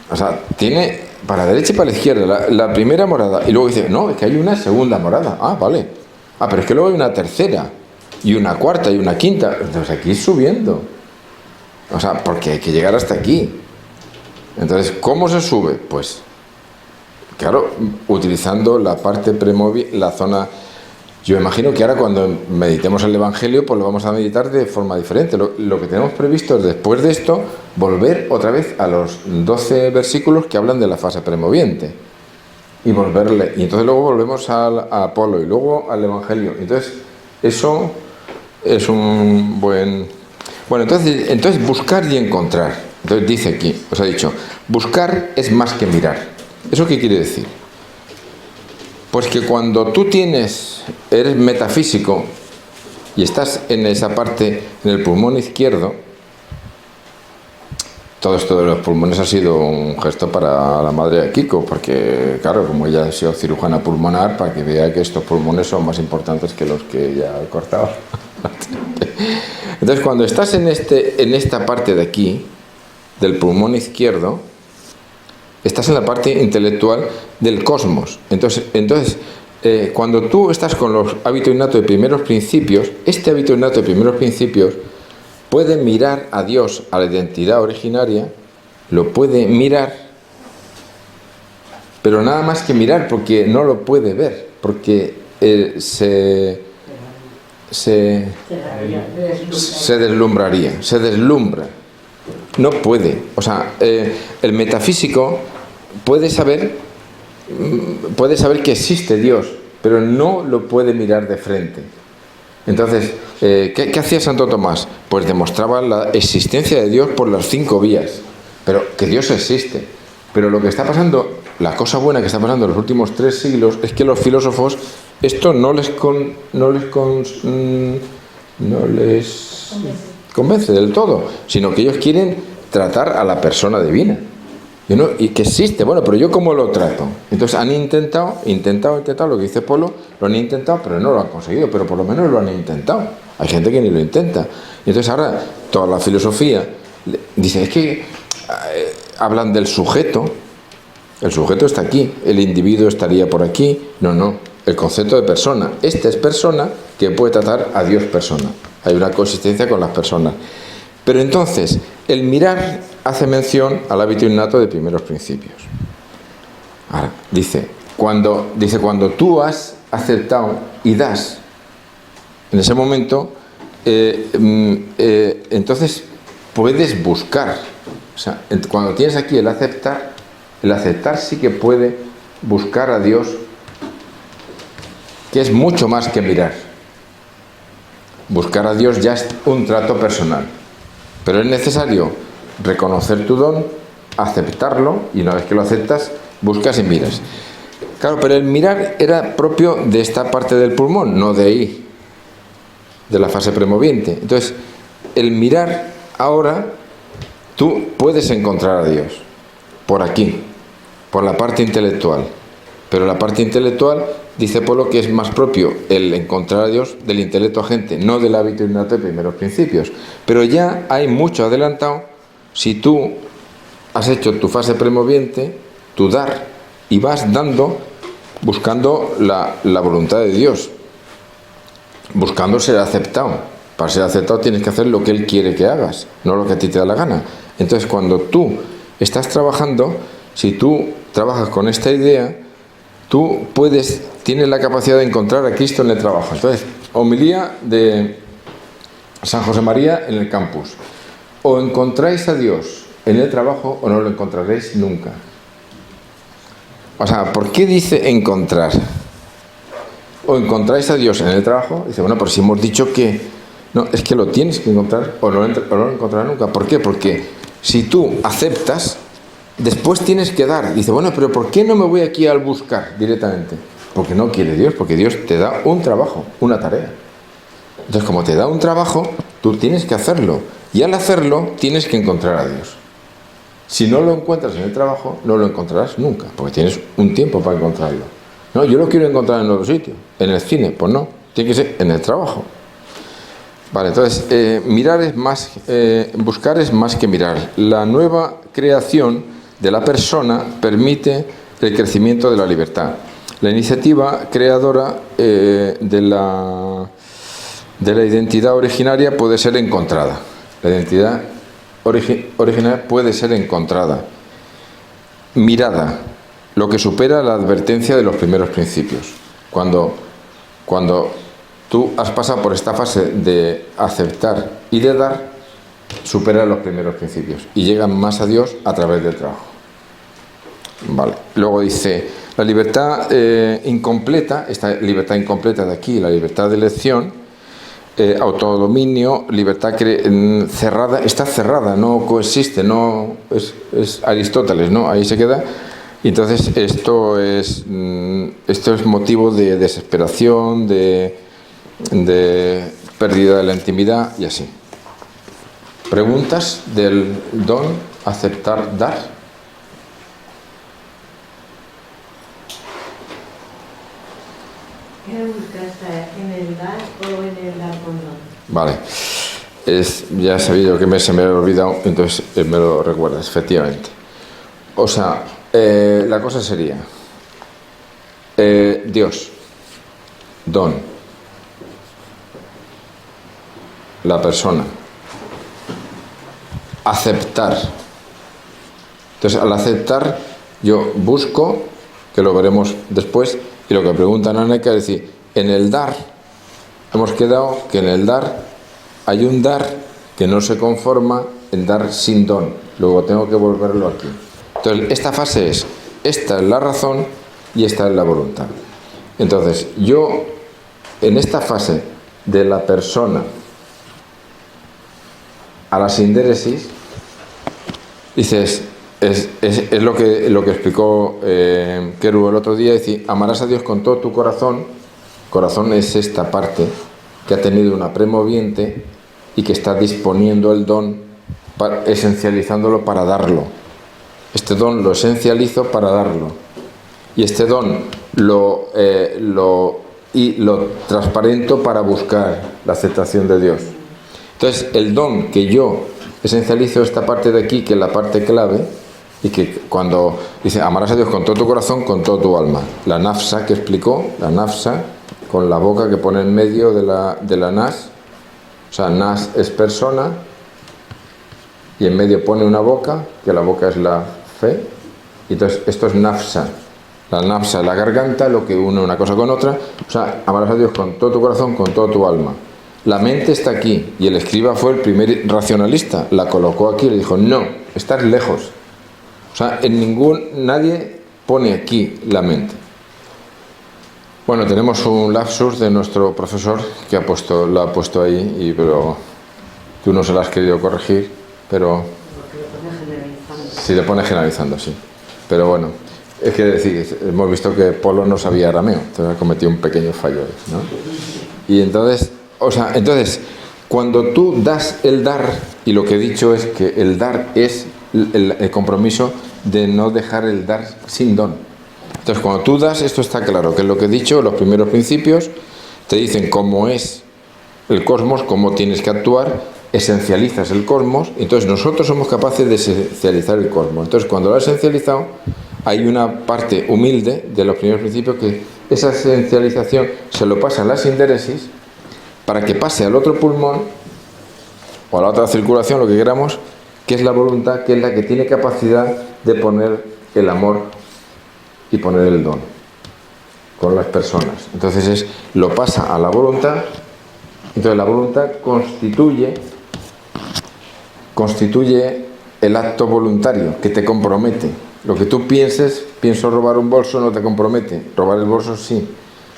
O sea, tiene para la derecha y para la izquierda la primera morada. Y luego dice, no, es que hay una segunda morada. Ah, vale. Ah, pero es que luego hay una tercera y una cuarta y una quinta. Entonces aquí es subiendo. O sea, porque hay que llegar hasta aquí. Entonces, ¿cómo se sube? Pues, claro, utilizando la parte la zona... Yo imagino que ahora cuando meditemos el Evangelio, pues lo vamos a meditar de forma diferente. Lo que tenemos previsto es, después de esto, volver otra vez a los 12 versículos que hablan de la fase premoviente. Y volverle. Y entonces luego volvemos a Apolo y luego al Evangelio. Entonces, eso es un buen... Bueno, entonces buscar y encontrar. Entonces dice aquí, os ha dicho, buscar es más que mirar. ¿Eso qué quiere decir? Pues que cuando tú eres metafísico y estás en esa parte, en el pulmón izquierdo, todo esto de los pulmones ha sido un gesto para la madre de Kiko, porque claro, como ella ha sido cirujana pulmonar, para que vea que estos pulmones son más importantes que los que ella ha cortado. Entonces, cuando estás en esta parte de aquí, del pulmón izquierdo, estás en la parte intelectual del cosmos. Entonces, cuando tú estás con los hábitos innatos de primeros principios, este hábito innato de primeros principios puede mirar a Dios, a la identidad originaria, lo puede mirar, pero nada más que mirar, porque no lo puede ver, porque se deslumbraría, se deslumbra. No puede. O sea, el metafísico puede saber que existe Dios, pero no lo puede mirar de frente. Entonces, ¿qué hacía Santo Tomás? Pues demostraba la existencia de Dios por las 5 vías, pero que Dios existe. Pero lo que está pasando, la cosa buena que está pasando en los últimos 3 siglos, es que los filósofos esto no les convence del todo, sino que ellos quieren tratar a la persona divina. Y que existe, bueno, pero yo ¿cómo lo trato? Entonces han intentado lo que dice Polo, lo han intentado, pero no lo han conseguido, pero por lo menos lo han intentado. Hay gente que ni lo intenta. Y entonces ahora toda la filosofía dice, es que hablan del sujeto, el sujeto está aquí, el individuo estaría por aquí. No, el concepto de persona. Esta es persona que puede tratar a Dios persona. Hay una consistencia con las personas. Pero entonces, el mirar hace mención al hábito innato de primeros principios. Ahora, dice, cuando tú has aceptado y das, en ese momento, entonces puedes buscar. O sea, cuando tienes aquí el aceptar sí que puede buscar a Dios, que es mucho más que mirar. Buscar a Dios ya es un trato personal. Pero es necesario reconocer tu don, aceptarlo, y una vez que lo aceptas, buscas y miras. Claro, pero el mirar era propio de esta parte del pulmón, no de ahí, de la fase premoviente. Entonces, el mirar ahora, tú puedes encontrar a Dios, por aquí, por la parte intelectual. Pero la parte intelectual, dice Polo, que es más propio el encontrar a Dios del intelecto agente, no del hábito innato de primeros principios. Pero ya hay mucho adelantado si tú has hecho tu fase premoviente, tu dar, y vas dando, buscando la voluntad de Dios, buscando ser aceptado. Para ser aceptado tienes que hacer lo que Él quiere que hagas, no lo que a ti te da la gana. Entonces, cuando tú estás trabajando, si tú trabajas con esta idea, tú tienes la capacidad de encontrar a Cristo en el trabajo. Entonces, homilía de San José María en el campus. O encontráis a Dios en el trabajo o no lo encontraréis nunca. O sea, ¿por qué dice encontrar? O encontráis a Dios en el trabajo. Dice, bueno, pero si hemos dicho que no, es que lo tienes que encontrar o no lo encontrarás nunca. ¿Por qué? Porque si tú aceptas, después tienes que dar. Dice, bueno, pero ¿por qué no me voy aquí al buscar directamente? Porque no quiere Dios, porque Dios te da un trabajo, una tarea. Entonces, como te da un trabajo, tú tienes que hacerlo. Y al hacerlo, tienes que encontrar a Dios. Si no lo encuentras en el trabajo, no lo encontrarás nunca, porque tienes un tiempo para encontrarlo. No, yo lo quiero encontrar en otro sitio. En el cine, pues no. Tiene que ser en el trabajo. Vale, entonces, buscar es más que mirar. La nueva creación de la persona permite el crecimiento de la libertad. La iniciativa creadora de la identidad originaria puede ser encontrada. La identidad original puede ser encontrada. Mirada, lo que supera la advertencia de los primeros principios. Cuando tú has pasado por esta fase de aceptar y de dar, supera los primeros principios y llegan más a Dios a través del trabajo. Vale. Luego dice, la libertad incompleta, esta libertad incompleta de aquí, la libertad de elección, autodominio, libertad cerrada, está cerrada, no coexiste, no es Aristóteles, ¿no? Ahí se queda. Y entonces esto es motivo de desesperación, de pérdida de la intimidad y así. ¿Preguntas del don aceptar dar? ¿Qué buscas en el dar o en el dar con don? Vale. Ya he sabido que se me había olvidado, entonces me lo recuerdas, efectivamente. O sea, la cosa sería Dios, don, la persona, aceptar. Entonces, al aceptar, yo busco, que lo veremos después, y lo que pregunta Naneka es decir, en el dar, hemos quedado que en el dar hay un dar que no se conforma en dar sin don. Luego tengo que volverlo aquí. Entonces, esta fase esta es la razón y esta es la voluntad. Entonces, yo, en esta fase de la persona a la sindéresis, dices, es lo que explicó Keru el otro día, es decir, amarás a Dios con todo tu corazón. Corazón es esta parte que ha tenido una premoviente y que está disponiendo el don esencializándolo para darlo. Este don lo esencializo para darlo. Y este don lo transparento para buscar la aceptación de Dios. Entonces, el don que yo esencializo, esta parte de aquí, que es la parte clave, y que cuando dice amarás a Dios con todo tu corazón, con todo tu alma. La nafsa que explicó, la nafsa, con la boca que pone en medio de la nas, o sea, nas es persona, y en medio pone una boca, que la boca es la fe, y entonces esto es nafsa. La nafsa es la garganta, lo que une una cosa con otra. O sea, amarás a Dios con todo tu corazón, con toda tu alma. La mente está aquí, y el escriba fue el primer racionalista, la colocó aquí y le dijo, no, estás lejos. O sea, nadie pone aquí la mente. Bueno, tenemos un lapsus de nuestro profesor que lo ha puesto ahí, pero tú no se lo has querido corregir, pero... Sí, le pone generalizando, sí. Pero bueno, es que decir, hemos visto que Polo no sabía arameo, entonces ha cometido un pequeño fallo, ¿no? Y entonces, cuando tú das el dar, y lo que he dicho es que el dar es el compromiso de no dejar el dar sin don. Entonces, cuando tú das, esto está claro, que es lo que he dicho, los primeros principios te dicen cómo es el cosmos, cómo tienes que actuar, esencializas el cosmos, entonces nosotros somos capaces de esencializar el cosmos. Entonces, cuando lo has esencializado, hay una parte humilde de los primeros principios que esa esencialización se lo pasa a la sindéresis para que pase al otro pulmón o a la otra circulación, lo que queramos, que es la voluntad, que es la que tiene capacidad de poner el amor y poner el don con las personas. Entonces lo pasa a la voluntad. Entonces la voluntad constituye el acto voluntario que te compromete. Lo que tú pienses, pienso robar un bolso, no te compromete. Robar el bolso sí.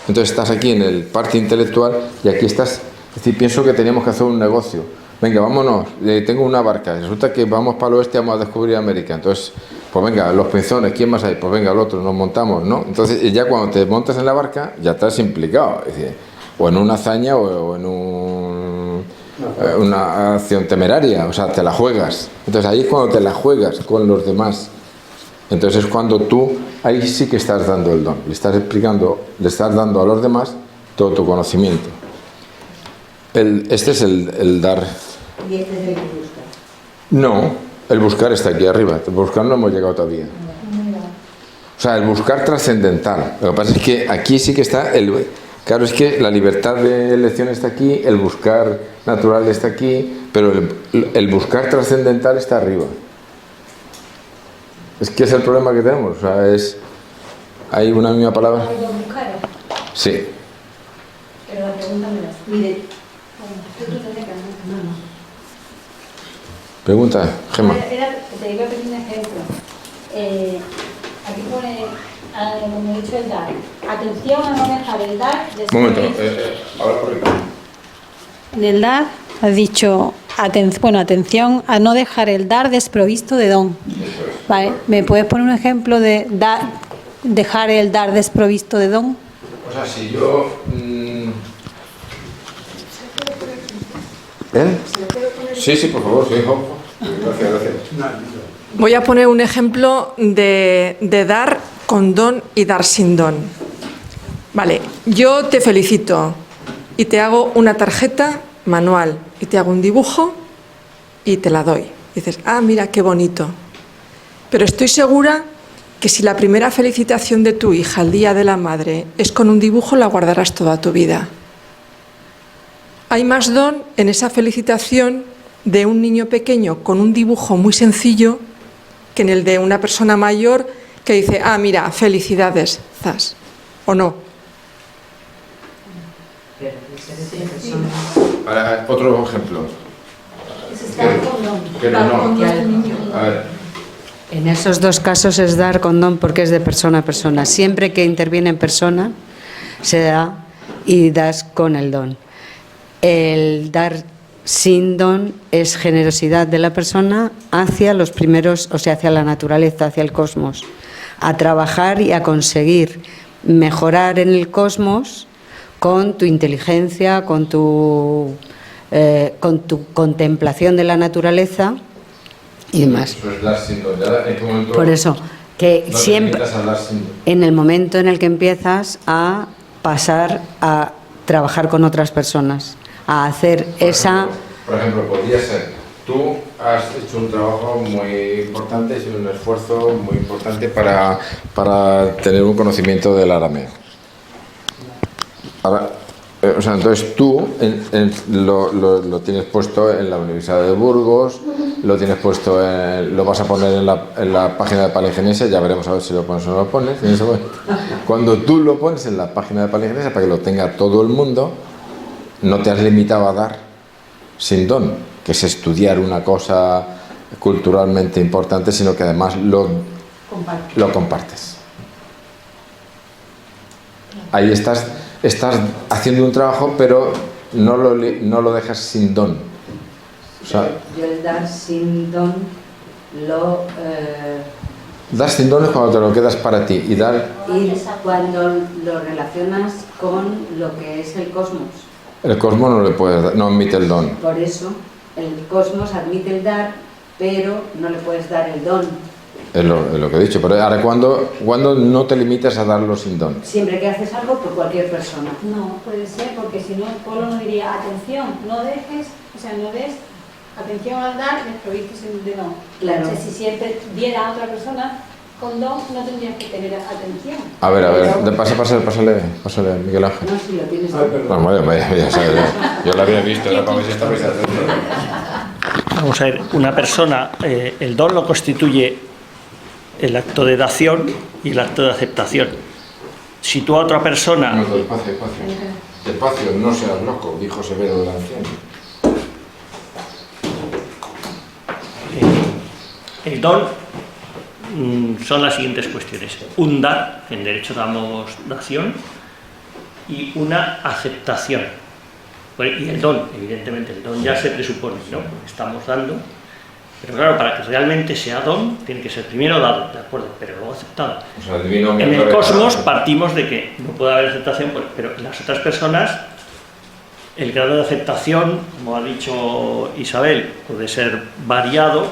Entonces estás aquí en el parte intelectual y aquí estás, es decir, pienso que teníamos que hacer un negocio. Venga, vámonos, tengo una barca, resulta que vamos para el oeste, vamos a descubrir América. Entonces, pues venga, los pinzones, ¿quién más hay? Pues venga, el otro, nos montamos, ¿no? Entonces ya cuando te montas en la barca, ya estás implicado, es decir, o en una hazaña o en una acción temeraria, o sea, te la juegas. Entonces ahí es cuando te la juegas con los demás. Entonces es cuando tú, ahí sí que estás dando el don, le estás dando a los demás todo tu conocimiento. Este es el dar. ¿Y este es el que busca? No, el buscar está aquí arriba, el buscar no hemos llegado todavía. O sea, el buscar trascendental. Lo que pasa es que aquí sí que está claro, es que la libertad de elección está aquí, el buscar natural está aquí, pero el buscar trascendental está arriba. Es que es el problema que tenemos. O sea, hay una misma palabra. Sí. Pero la pregunta me la... Mire, tú tendrías que... No. Pregunta, Gemma. Te iba a pedir un ejemplo. Aquí pone, como he dicho, el dar. Atención a no dejar el dar... Un momento, ahora por aquí. En el dar has dicho, atención a no dejar el dar desprovisto de don. Vale, ¿me puedes poner un ejemplo de dejar el dar desprovisto de don? O sea, si yo... ¿Eh? Sí, por favor, sí, gracias. Voy a poner un ejemplo de dar con don y dar sin don. Vale, yo te felicito y te hago una tarjeta manual y te hago un dibujo y te la doy. Dices, mira qué bonito. Pero estoy segura que si la primera felicitación de tu hija el Día de la Madre es con un dibujo, la guardarás toda tu vida. Hay más don en esa felicitación de un niño pequeño con un dibujo muy sencillo que en el de una persona mayor que dice, mira, felicidades, zas, ¿o no? Otro ejemplo. A ver. En esos dos casos es dar con don porque es de persona a persona. Siempre que interviene en persona, se da y das con el don. El dar sin don es generosidad de la persona hacia los primeros, o sea, hacia la naturaleza, hacia el cosmos, a trabajar y a conseguir mejorar en el cosmos con tu inteligencia, con tu contemplación de la naturaleza y demás. Eso es dar sin don. Ya en qué momento Por eso, que no te siempre, limitas a dar sin don. en el momento en el que empiezas a pasar a trabajar con otras personas, a hacer Por ejemplo, podría ser, tú has hecho un trabajo muy importante, has hecho un esfuerzo muy importante para tener un conocimiento del arameo. Ahora, entonces tú lo tienes puesto en la Universidad de Burgos, lo tienes puesto, lo vas a poner en la página de Palingenesia, ya veremos a ver si lo pones o no lo pones. En ese momento. Cuando tú lo pones en la página de Palingenesia para que lo tenga todo el mundo, no te has limitado a dar sin don, que es estudiar una cosa culturalmente importante, sino que además lo compartes. Ahí estás haciendo un trabajo, pero no lo dejas sin don. O sea, yo el dar sin don dar sin don es cuando te lo quedas para ti y dar. y cuando lo relacionas con lo que es el cosmos. El cosmos no le puedes dar, no admite el don. Por eso el cosmos admite el dar, pero no le puedes dar el don. Es lo que he dicho. Pero ahora, ¿cuándo no te limitas a darlo sin don? Siempre que haces algo por cualquier persona. No, puede ser, porque si no, Polo no diría, atención, no dejes, o sea, no des atención al dar desprovistos de don. Claro. O sea, si siempre diera a otra persona con don, no tendrías que tener atención. A ver, pásale, Miguel Ángel. No, si lo tienes. No, vaya, ya sabes, yo lo había visto, era para ver si estabais atentos. Vamos a ver, una persona, el don lo constituye el acto de dación y el acto de aceptación. Si tú a otra persona... No, despacio, no seas loco, dijo Severo del Anciano. El don son las siguientes cuestiones. Un dar, en derecho damos dación, y una aceptación. Y el don, evidentemente, el don ya se presupone, ¿no? Estamos dando. Pero claro, para que realmente sea don, tiene que ser primero dado, ¿de acuerdo? Pero luego aceptado. O sea, el divino en el cosmos partimos de que no puede haber aceptación, pero en las otras personas el grado de aceptación, como ha dicho Isabel, puede ser variado,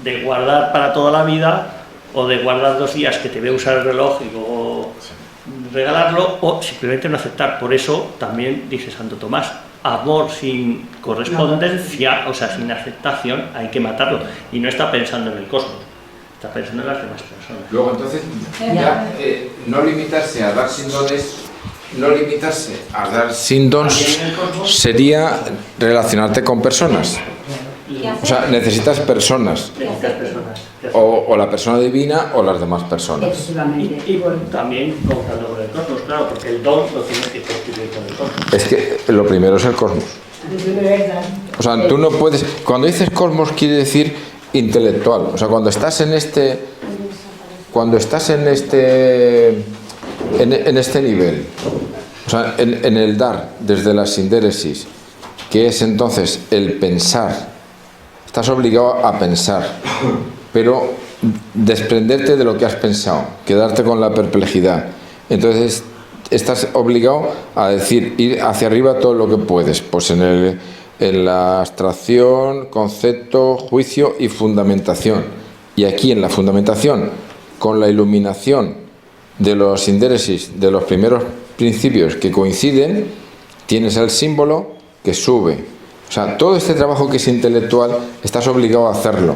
de guardar para toda la vida, o de guardar 2 días que te ve usar el reloj y luego regalarlo, o simplemente no aceptar. Por eso también dice Santo Tomás, amor sin correspondencia, o sea, sin aceptación, hay que matarlo. Y no está pensando en el cosmos, está pensando en las demás personas. Luego, entonces, ya, no limitarse a dar sin dones, no limitarse a dar sin dons, sería relacionarte con personas. O sea, necesitas personas. O la persona divina o las demás personas. Y también contando con el cosmos, claro, porque el don lo tienes que constituir con el cosmos. Es que lo primero es el cosmos. O sea, tú no puedes... Cuando dices cosmos quiere decir intelectual. O sea, cuando estás en este... Cuando estás en este nivel, o sea, en el dar, desde la sindéresis, que es entonces el pensar, estás obligado a pensar, pero desprenderte de lo que has pensado, quedarte con la perplejidad. Entonces estás obligado a decir, ir hacia arriba todo lo que puedes, pues en la abstracción, concepto, juicio y fundamentación. Y aquí en la fundamentación, con la iluminación de los sindéresis, de los primeros principios que coinciden, tienes el símbolo que sube. O sea, todo este trabajo que es intelectual, estás obligado a hacerlo.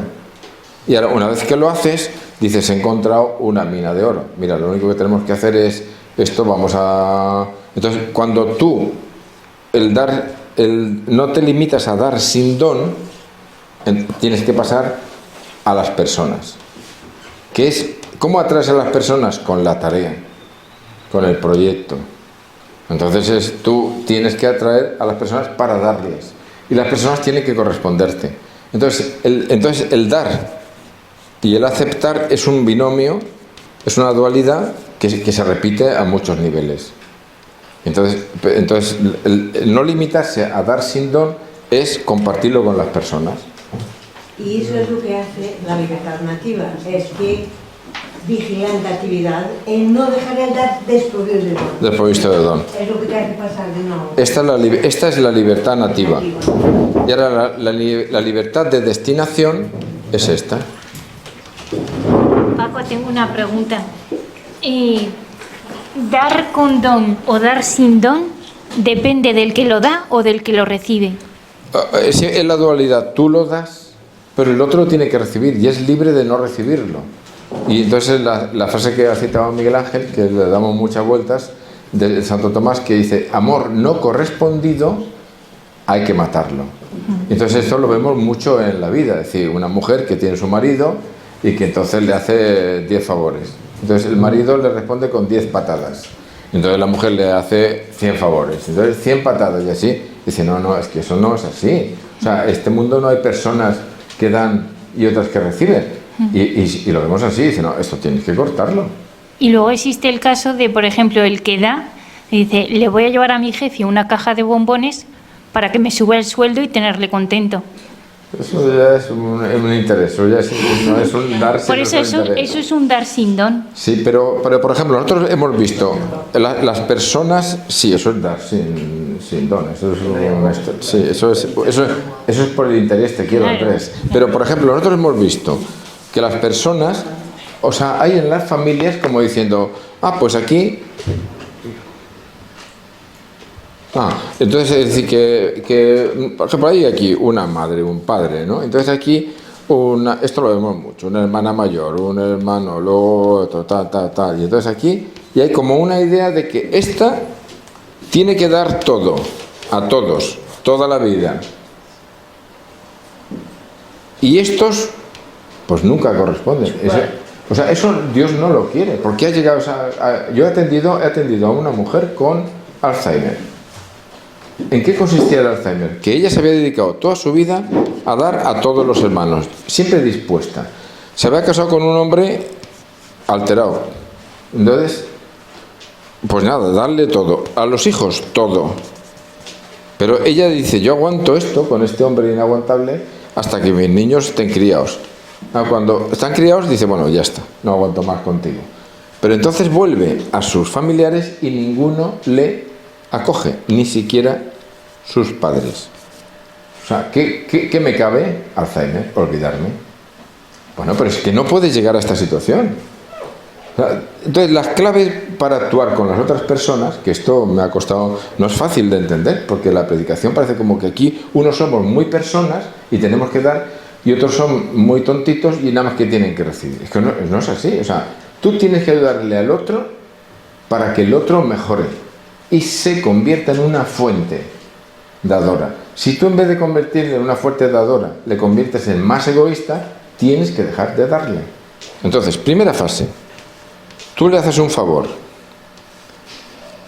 Y ahora, una vez que lo haces, dices, he encontrado una mina de oro. Mira, lo único que tenemos que hacer es esto, vamos a... Entonces, cuando tú, no te limitas a dar sin don, tienes que pasar a las personas. Que es, ¿cómo atraes a las personas? Con la tarea, con el proyecto. Entonces, tú tienes que atraer a las personas para darles. Y las personas tienen que corresponderte. Entonces, el dar y el aceptar es un binomio, es una dualidad que se repite a muchos niveles. Entonces el no limitarse a dar sin don es compartirlo con las personas. Y eso es lo que hace la libertad nativa, es que vigilante actividad en no dejar el dar desprovisto de don. Desprovisto de don. Es lo que te hace pasar de nuevo. Esta es la libertad nativa. Y ahora la libertad de destinación es esta. Paco, tengo una pregunta. ¿Dar con don o dar sin don depende del que lo da o del que lo recibe? Es la dualidad, tú lo das, pero el otro lo tiene que recibir y es libre de no recibirlo. Y entonces la frase que ha citado Miguel Ángel, que le damos muchas vueltas, de Santo Tomás, que dice: amor no correspondido, hay que matarlo. Entonces esto lo vemos mucho en la vida, es decir, una mujer que tiene su marido y que entonces le hace 10 favores. Entonces el marido le responde con 10 patadas. Entonces la mujer le hace 100 favores. Entonces 100 patadas y así. Dice, no, es que eso no es así. O sea, en este mundo no hay personas que dan y otras que reciben. Y lo vemos así. Dice, no, esto tienes que cortarlo. Y luego existe el caso de, por ejemplo, el que da, dice, le voy a llevar a mi jefe una caja de bombones para que me suba el sueldo y tenerle contento. Eso ya es un interés, eso ya no es un dar sin don. Por eso eso es un dar sin don. Sí, pero por ejemplo, nosotros hemos visto, las personas, sí, eso es dar sin don, eso es por el interés, te quiero, Andrés. Pero por ejemplo, nosotros hemos visto que las personas, o sea, hay en las familias como diciendo, pues aquí... entonces es decir que por ejemplo hay aquí una madre, un padre, ¿no? Entonces aquí esto lo vemos mucho, una hermana mayor, un hermano, luego otro, tal. Y entonces aquí y hay como una idea de que esta tiene que dar todo, a todos, toda la vida. Y estos, pues nunca corresponden. O sea, eso Dios no lo quiere, porque ha llegado yo he atendido a una mujer con Alzheimer. ¿En qué consistía el Alzheimer? Que ella se había dedicado toda su vida a dar a todos los hermanos, siempre dispuesta. Se había casado con un hombre alterado. Entonces, pues nada, darle todo. A los hijos, todo. Pero ella dice, yo aguanto esto con este hombre inaguantable hasta que mis niños estén criados. Cuando están criados, dice, bueno, ya está, no aguanto más contigo. Pero entonces vuelve a sus familiares y ninguno le acoge, ni siquiera sus padres. O sea, ¿qué me cabe? Alzheimer, olvidarme. Bueno, pero es que no puedes llegar a esta situación. O sea, entonces, las claves para actuar con las otras personas, que esto me ha costado, no es fácil de entender, porque la predicación parece como que aquí unos somos muy personas y tenemos que dar, y otros son muy tontitos y nada más que tienen que recibir. Es que no es así. O sea, tú tienes que ayudarle al otro para que el otro mejore y se convierta en una fuente dadora. Si tú en vez de convertirle en una fuente dadora le conviertes en más egoísta, tienes que dejar de darle. Entonces, primera fase, tú le haces un favor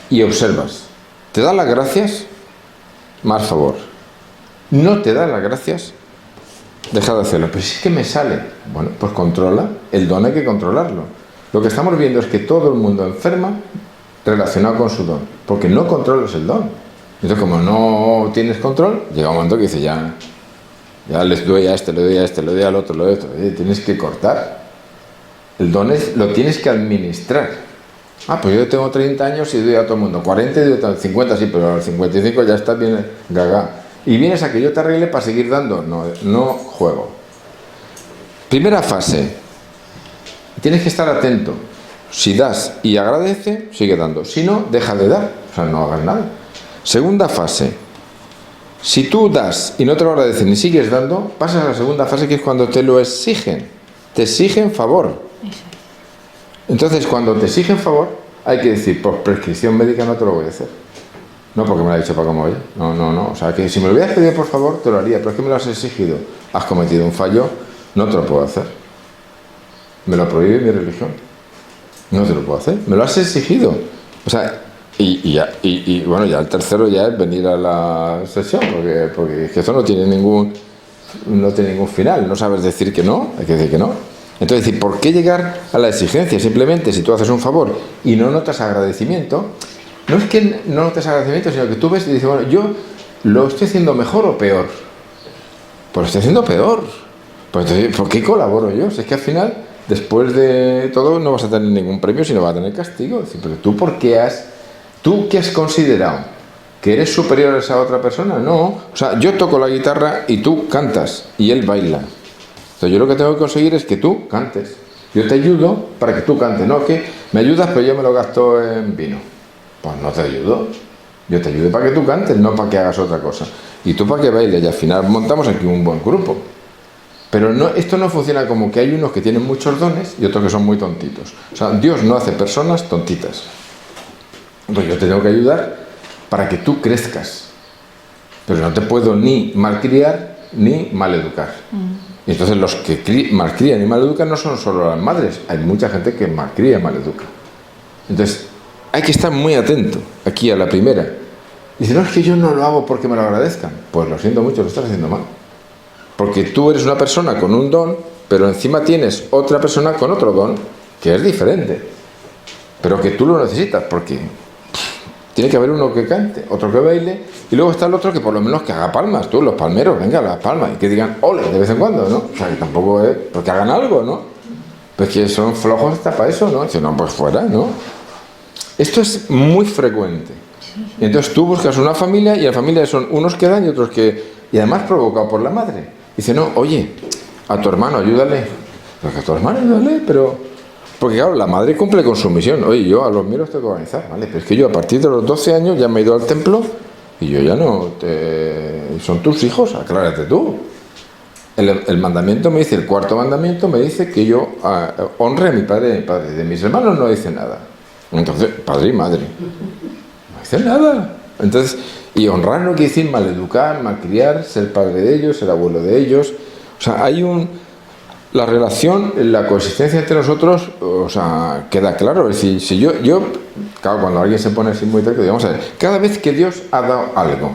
y observas. ¿Te da las gracias? Más favor. ¿No te da las gracias? Deja de hacerlo. Pero si es que me sale. Bueno, pues controla. El don hay que controlarlo. Lo que estamos viendo es que todo el mundo enferma relacionado con su don, porque no controlas el don. Entonces, como no tienes control, llega un momento que dice, ya les doy a este, le doy a este, le doy al otro, le doy a otro. Tienes que cortar. El don lo tienes que administrar. Pues yo tengo 30 años y doy a todo el mundo. 40 y doy a 50, sí, pero a los 55 ya está bien gaga. Y vienes a que yo te arregle para seguir dando. No juego. Primera fase. Tienes que estar atento. Si das y agradece, sigue dando. Si no, deja de dar. O sea, no hagas nada. Segunda fase. Si tú das y no te lo agradecen y sigues dando, pasas a la segunda fase, que es cuando te lo exigen. Te exigen favor. Entonces, cuando te exigen favor, hay que decir, por prescripción médica no te lo voy a hacer. No porque me lo ha dicho Paco Moya. No. O sea, que si me lo hubieras pedido por favor, te lo haría. Pero es que me lo has exigido. Has cometido un fallo, no te lo puedo hacer. Me lo prohíbe mi religión. No te lo puedo hacer, me lo has exigido. O sea, y bueno, ya el tercero ya es venir a la sesión, porque es que eso no tiene ningún final. No sabes decir que no, hay que decir que no. Entonces, ¿por qué llegar a la exigencia? Simplemente, si tú haces un favor y no notas agradecimiento, no es que no notes agradecimiento, sino que tú ves y dices, bueno, yo lo estoy haciendo mejor o peor. Pues lo estoy haciendo peor. Pues entonces, ¿por qué colaboro yo? Si es que al final, después de todo, no vas a tener ningún premio, sino vas a tener castigo. Es decir, pero tú qué has considerado? ¿Que eres superior a esa otra persona? No. O sea, yo toco la guitarra y tú cantas y él baila. Entonces yo lo que tengo que conseguir es que tú cantes. Yo te ayudo para que tú cantes, no que me ayudas pero yo me lo gasto en vino. Pues no te ayudo. Yo te ayudo para que tú cantes, no para que hagas otra cosa. Y tú para que bailes, y al final montamos aquí un buen grupo. Pero no, esto no funciona como que hay unos que tienen muchos dones y otros que son muy tontitos. O sea, Dios no hace personas tontitas. Entonces yo te tengo que ayudar para que tú crezcas. Pero no te puedo ni malcriar ni maleducar. Y entonces los que malcrían y maleducan no son solo las madres. Hay mucha gente que malcría y maleduca. Entonces hay que estar muy atento aquí a la primera. Dice, no, es que yo no lo hago porque me lo agradezcan. Pues lo siento mucho, lo estás haciendo mal. Porque tú eres una persona con un don, pero encima tienes otra persona con otro don, que es diferente. Pero que tú lo necesitas, porque tiene que haber uno que cante, otro que baile, y luego está el otro que por lo menos que haga palmas. Tú, los palmeros, venga, las palmas, y que digan ole de vez en cuando, ¿no? O sea, que tampoco es porque hagan algo, ¿no? Pues que son flojos hasta para eso, ¿no? Dice, no, pues fuera, ¿no? Esto es muy frecuente. Y entonces tú buscas una familia, y la familia son unos que dan y otros que... Y además provocado por la madre. Dice, no, oye, a tu hermano ayúdale. Porque a tu hermano ayúdale, pero... Porque claro, la madre cumple con su misión. Oye, yo a los míos tengo que organizar, ¿vale? Pero es que yo a partir de los 12 años ya me he ido al templo y yo ya no... Son tus hijos, aclárate tú. El mandamiento me dice, el cuarto mandamiento me dice que yo honre a mi padre y a mi padre. De mis hermanos no dice nada. Entonces, padre y madre. No dice nada. Entonces, y honrar no quiere decir maleducar, malcriar, ser padre de ellos, ser abuelo de ellos. O sea, hay la relación, la coexistencia entre nosotros, o sea, queda claro. Es decir, si yo claro, cuando alguien se pone así muy terco, digamos, a ver, cada vez que Dios ha dado algo,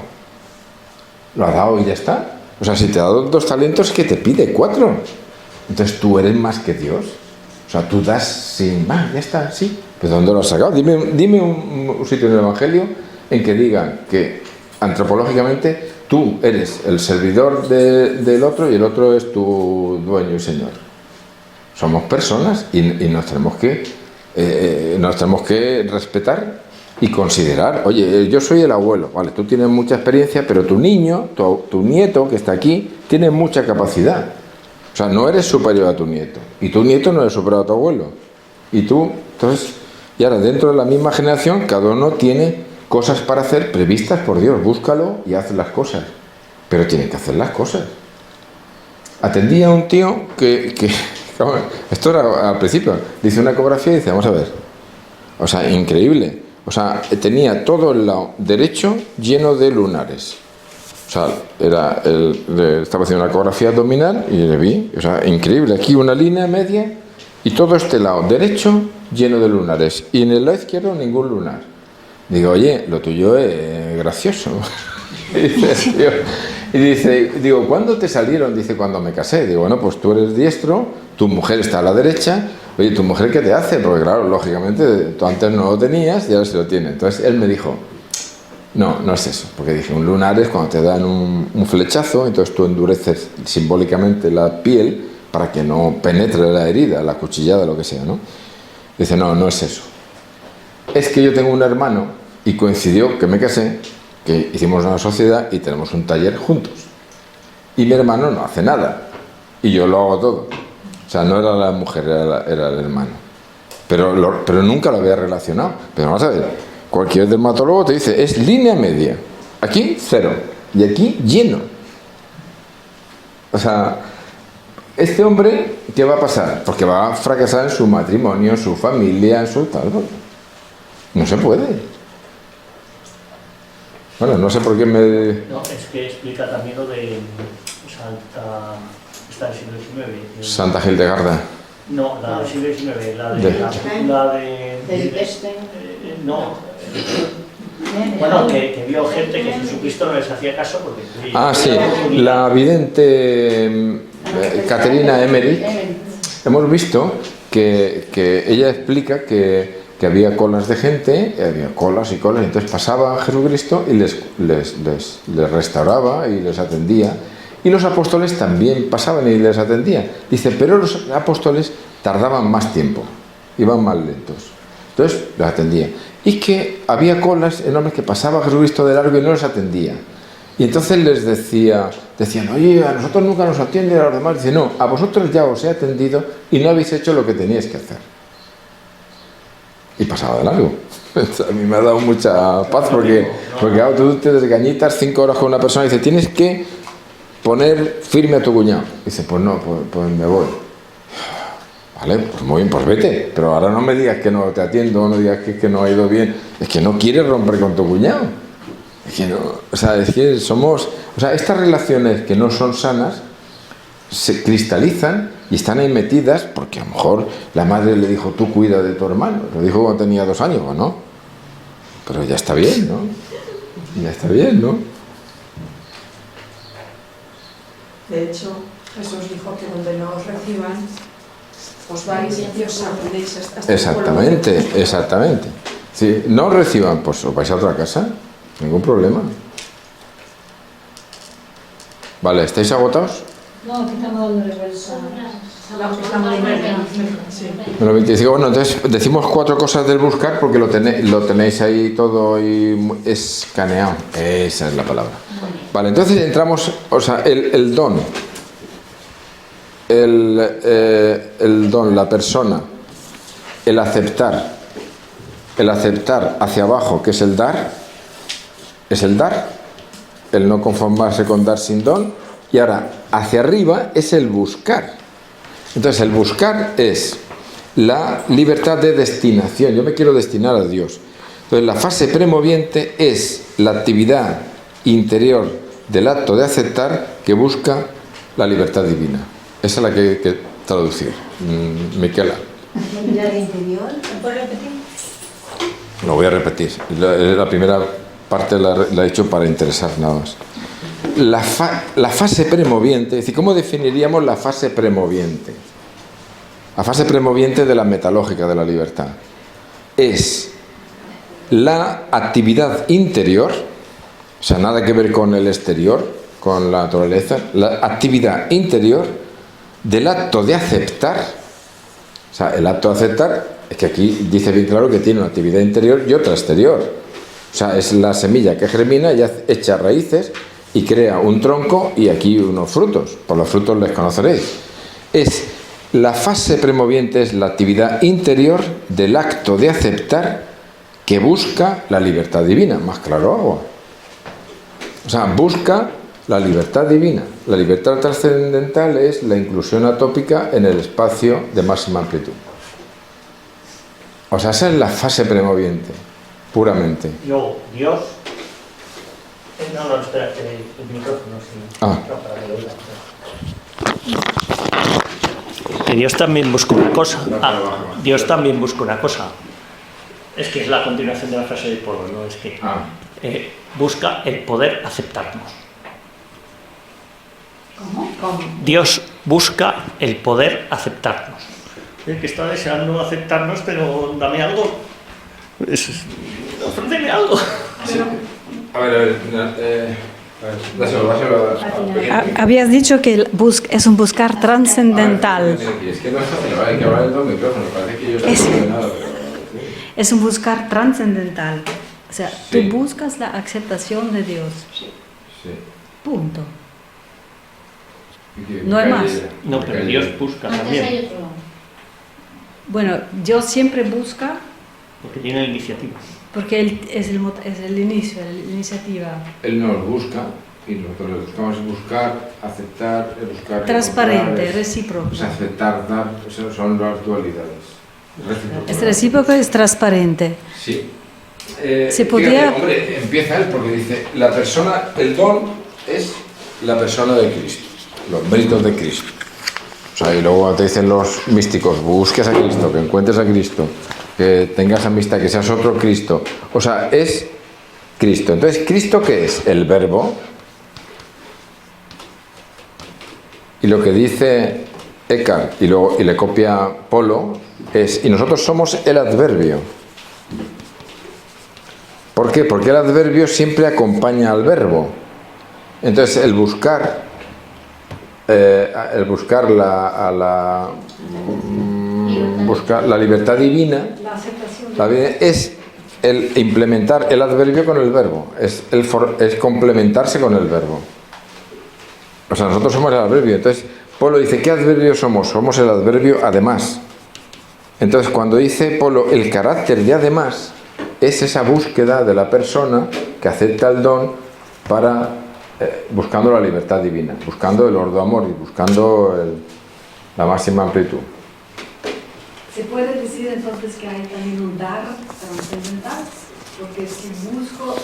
lo ha dado y ya está. O sea, si te ha dado 2 talentos, que te pide 4. Entonces tú eres más que Dios. O sea, tú das sin más, ya está, sí. ¿Pero dónde lo has sacado? Dime un sitio en el Evangelio en que digan que antropológicamente tú eres el servidor del otro y el otro es tu dueño y señor. Somos personas y nos tenemos que respetar y considerar. Oye, yo soy el abuelo, vale, tú tienes mucha experiencia, pero tu niño, tu nieto que está aquí, tiene mucha capacidad. O sea, no eres superior a tu nieto. Y tu nieto no es superior a tu abuelo. Y tú, entonces, y ahora dentro de la misma generación, cada uno tiene cosas para hacer previstas por Dios. Búscalo y haz las cosas. Pero tiene que hacer las cosas. Atendí a un tío que esto era al principio, dice una ecografía y dice, vamos a ver. O sea, increíble. O sea, tenía todo el lado derecho lleno de lunares. O sea, estaba haciendo una ecografía abdominal y le vi, o sea, increíble. Aquí una línea media y todo este lado derecho lleno de lunares. Y en el lado izquierdo ningún lunar. Digo, oye, lo tuyo es gracioso. Y dice, digo, ¿cuándo te salieron? Dice, cuando me casé. Digo, bueno, pues tú eres diestro, tu mujer está a la derecha. Oye, ¿tu mujer qué te hace? Porque claro, lógicamente, tú antes no lo tenías y ahora sí lo tienes. Entonces él me dijo, no es eso. Porque dije, un lunar es cuando te dan un flechazo, entonces tú endureces simbólicamente la piel para que no penetre la herida, la cuchillada, lo que sea, ¿no? Dice, no es eso. Es que yo tengo un hermano y coincidió que me casé, que hicimos una sociedad y tenemos un taller juntos. Y mi hermano no hace nada. Y yo lo hago todo. O sea, no era la mujer, era el hermano. Pero nunca lo había relacionado. Pero vamos a ver, cualquier dermatólogo te dice, es línea media. Aquí, 0. Y aquí, lleno. O sea, este hombre, ¿qué va a pasar? Porque va a fracasar en su matrimonio, en su familia, en su tal. No se puede. Bueno, no sé por qué me... No, es que explica también lo de Santa... Está del siglo XIX. Santa Hildegarda. No, la del siglo XIX, la de... Del Westen. No. Bueno, que vio gente que Jesucristo no les hacía caso porque... Sí, la vidente Caterina Emmerich. Hemos visto que ella explica que había colas de gente, había colas y colas, y entonces pasaba Jesucristo y les restauraba y les atendía. Y los apóstoles también pasaban y les atendían. Dice, pero los apóstoles tardaban más tiempo, iban más lentos. Entonces los atendía. Y que había colas enormes que pasaba Jesucristo de largo y no les atendía. Y entonces les decían, oye, a nosotros nunca nos atienden, a los demás. Dice, no, a vosotros ya os he atendido y no habéis hecho lo que teníais que hacer. Y pasaba de largo. A mí me ha dado mucha paz porque claro, tú te desgañitas 5 horas con una persona y dice, tienes que poner firme a tu cuñado. Dice, pues no, pues me voy. Vale, pues muy bien, pues vete. Pero ahora no me digas que no te atiendo, no digas que no ha ido bien. Es que no quieres romper con tu cuñado. Es que no, es que somos... estas relaciones que no son sanas se cristalizan y están ahí metidas porque a lo mejor la madre le dijo, tú cuida de tu hermano. Lo dijo cuando tenía 2 años, ¿o no? Pero ya está bien, ¿no? Ya está bien, ¿no? De hecho, Jesús dijo que donde no os reciban, os vais y os aprendéis hasta Exactamente. Si no os reciban, pues os vais a otra casa. Ningún problema. Vale, ¿estáis agotados? No, aquí estamos dando reversa. Bueno, 25, bueno, entonces decimos 4 cosas del buscar porque lo tenéis ahí todo y escaneado. Esa es la palabra. Vale, entonces entramos, el don. El don, la persona, el aceptar hacia abajo, que es el dar, el no conformarse con dar sin don, y ahora hacia arriba es el buscar. Entonces el buscar es la libertad de destinación, yo me quiero destinar a Dios. Entonces la fase premoviente es la actividad interior del acto de aceptar que busca la libertad divina. Esa es la que hay que traducir. Miquela. ¿La de interior? ¿Puedes repetir? Lo voy a repetir. La primera parte la he hecho para interesar nada más. La fase premoviente, es decir, ¿cómo definiríamos la fase premoviente? La fase premoviente de la metalógica de la libertad es la actividad interior, o sea, nada que ver con el exterior, con la naturaleza, la actividad interior del acto de aceptar. O sea, el acto de aceptar es que aquí dice bien claro que tiene una actividad interior y otra exterior. O sea, es la semilla que germina y echa raíces y crea un tronco y aquí unos frutos. Por los frutos les conoceréis. La fase premoviente es la actividad interior del acto de aceptar que busca la libertad divina. Más claro agua. O sea, busca la libertad divina. La libertad trascendental es la inclusión atópica en el espacio de máxima amplitud. O sea, esa es la fase premoviente, puramente. Luego, Dios... No, espera, que el micrófono sí. Ah. Que Dios también busca una cosa. Dios también busca una cosa. Es que es la continuación de la frase del pueblo, ¿no? Es que busca el poder aceptarnos. ¿Cómo? Dios busca el poder aceptarnos. El que está deseando aceptarnos, pero dame algo. Ofréceme algo. A ver, Habías dicho que es un buscar trascendental. Es que no hay que hablar del micrófono, parece que yo estoy ordenado. Es un buscar trascendental. O sea, Sí. tú buscas la aceptación de Dios. Sí. Punto. No hay más. No, pero Dios busca también. Bueno, Dios siempre busca Porque tiene la iniciativa. porque Él es el inicio, la iniciativa. Él nos busca y nosotros lo buscamos buscar, aceptar, buscar. Transparente, recíproco. Pues aceptar, dar, eso son las dualidades. Es recíproco, es transparente. Sí. Se podría... Fíjate, hombre, empieza él porque dice, la persona, el don es la persona de Cristo, los méritos de Cristo. O sea, y luego te dicen los místicos, busques a Cristo, que encuentres a Cristo, que tengas amistad, que seas otro Cristo. O sea, es Cristo. Entonces, ¿Cristo qué es? El verbo. Y lo que dice Eckhart, y le copia Polo, es, y nosotros somos el adverbio. ¿Por qué? Porque el adverbio siempre acompaña al verbo. Entonces, el buscar buscar la libertad divina, es el implementar el adverbio con el verbo, es complementarse con el verbo. O sea, nosotros somos el adverbio. Entonces, Polo dice, ¿qué adverbio somos? Somos el adverbio además. Entonces, cuando dice Polo, el carácter de además es esa búsqueda de la persona que acepta el don para buscando la libertad divina, buscando el ordo amor y buscando la máxima amplitud. ¿Se puede decir entonces que hay también un dar trascendental? Porque si busco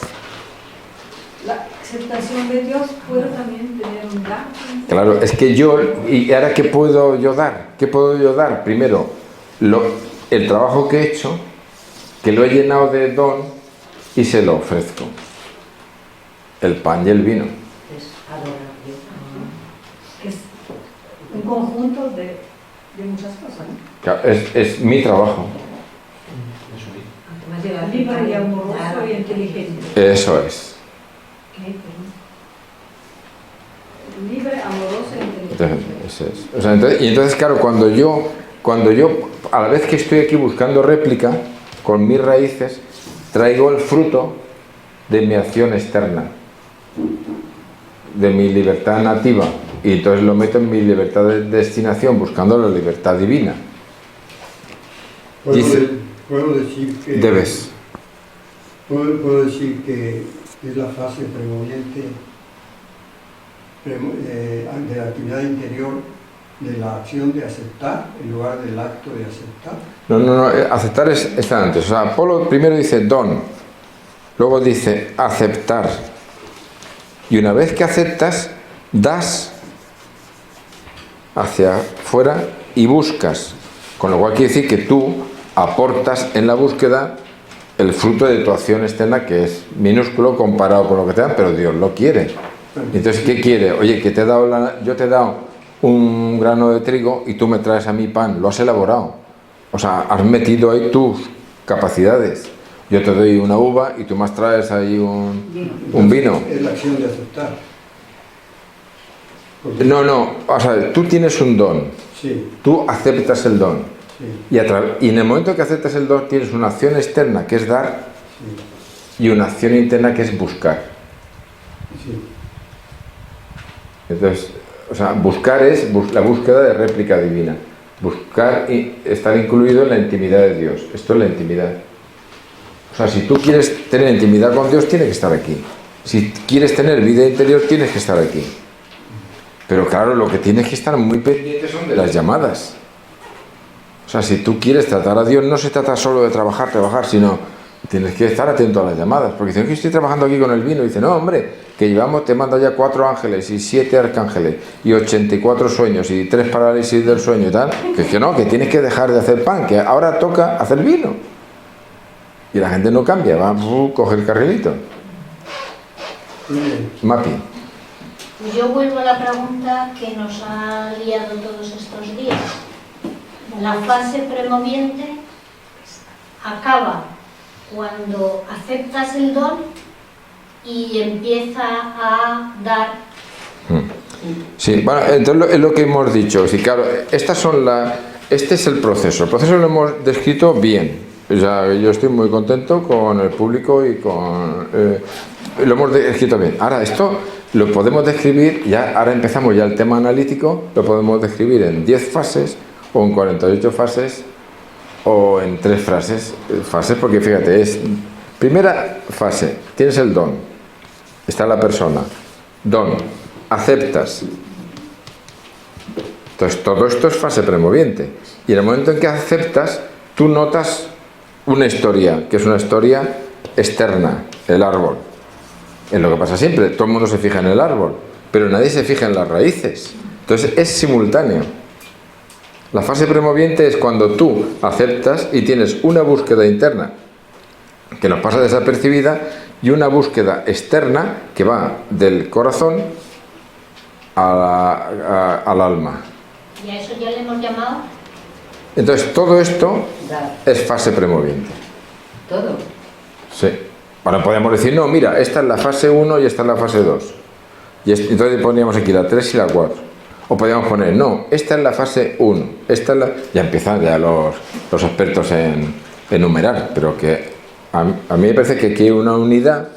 la aceptación de Dios, ¿puedo también tener un dar? Claro, es que ¿y ahora qué puedo yo dar? ¿Qué puedo yo dar? Primero, el trabajo que he hecho, que lo he llenado de don y se lo ofrezco. El pan y el vino. Es adoración. Es un conjunto de muchas cosas, ¿no? Claro, es mi trabajo. Libre y amoroso y inteligente. Eso es. Libre, amoroso e inteligente. Eso es. O sea, entonces, claro, cuando yo, a la vez que estoy aquí buscando réplica, con mis raíces, traigo el fruto de mi acción externa, de mi libertad nativa, y entonces lo meto en mi libertad de destinación, buscando la libertad divina. Puedo decir que... Debes. Puedo decir que es la fase premoviente de la actividad interior de la acción de aceptar en lugar del acto de aceptar. No, aceptar está antes. O sea, Polo primero dice don, luego dice aceptar. Y una vez que aceptas, das hacia afuera y buscas. Con lo cual quiere decir que tú aportas en la búsqueda el fruto de tu acción externa, que es minúsculo comparado con lo que te dan, pero Dios lo quiere. Entonces, ¿qué quiere? Oye, que yo te he dado un grano de trigo y tú me traes a mí pan, lo has elaborado. O sea, has metido ahí tus capacidades. Yo te doy una uva y tú me traes ahí un vino. Es la acción de aceptar. No, o sea, tú tienes un don. Sí. Tú aceptas el don. Sí. Y en el momento que aceptas el don tienes una acción externa que es dar, sí, y una acción interna que es buscar. Sí. Entonces, o sea, buscar es la búsqueda de réplica divina. Buscar y estar incluido en la intimidad de Dios. Esto es la intimidad. O sea, si tú quieres tener intimidad con Dios, tienes que estar aquí. Si quieres tener vida interior, tienes que estar aquí. Pero claro, lo que tienes que estar muy pendiente son de las llamadas. O sea, si tú quieres tratar a Dios, no se trata solo de trabajar, sino tienes que estar atento a las llamadas. Porque dicen que estoy trabajando aquí con el vino. Y dice, no, hombre, que te manda ya 4 ángeles y 7 arcángeles y 84 sueños y 3 parálisis del sueño y tal. Que no, que tienes que dejar de hacer pan, que ahora toca hacer vino. Y la gente no cambia, va a coger el carrilito. Mapi. Yo vuelvo a la pregunta que nos ha liado todos estos días. La fase premoviente acaba cuando aceptas el don y empieza a dar. Sí, bueno, entonces es lo que hemos dicho. Sí, claro, este es el proceso. El proceso lo hemos descrito bien. O sea, yo estoy muy contento con el público y lo hemos descrito bien. Ahora, esto lo podemos describir, ahora empezamos ya el tema analítico, lo podemos describir en 10 fases, o en 48 fases, o en 3 fases, porque fíjate, es primera fase, tienes el don, está la persona, don, aceptas. Entonces todo esto es fase premoviente, y en el momento en que aceptas, tú notas una historia, que es una historia externa, el árbol. Es lo que pasa siempre, todo el mundo se fija en el árbol, pero nadie se fija en las raíces. Entonces es simultáneo. La fase premoviente es cuando tú aceptas y tienes una búsqueda interna que nos pasa desapercibida y una búsqueda externa que va del corazón al alma. ¿Y a eso ya le hemos llamado? Entonces todo esto es fase premoviente. ¿Todo? Sí. Ahora podríamos decir, no, mira, esta es la fase 1 y esta es la fase 2. Y entonces poníamos aquí la 3 y la 4. O podríamos poner, no, esta es la fase 1. Ya empiezan ya los expertos en numerar, pero que a mí me parece que aquí hay una unidad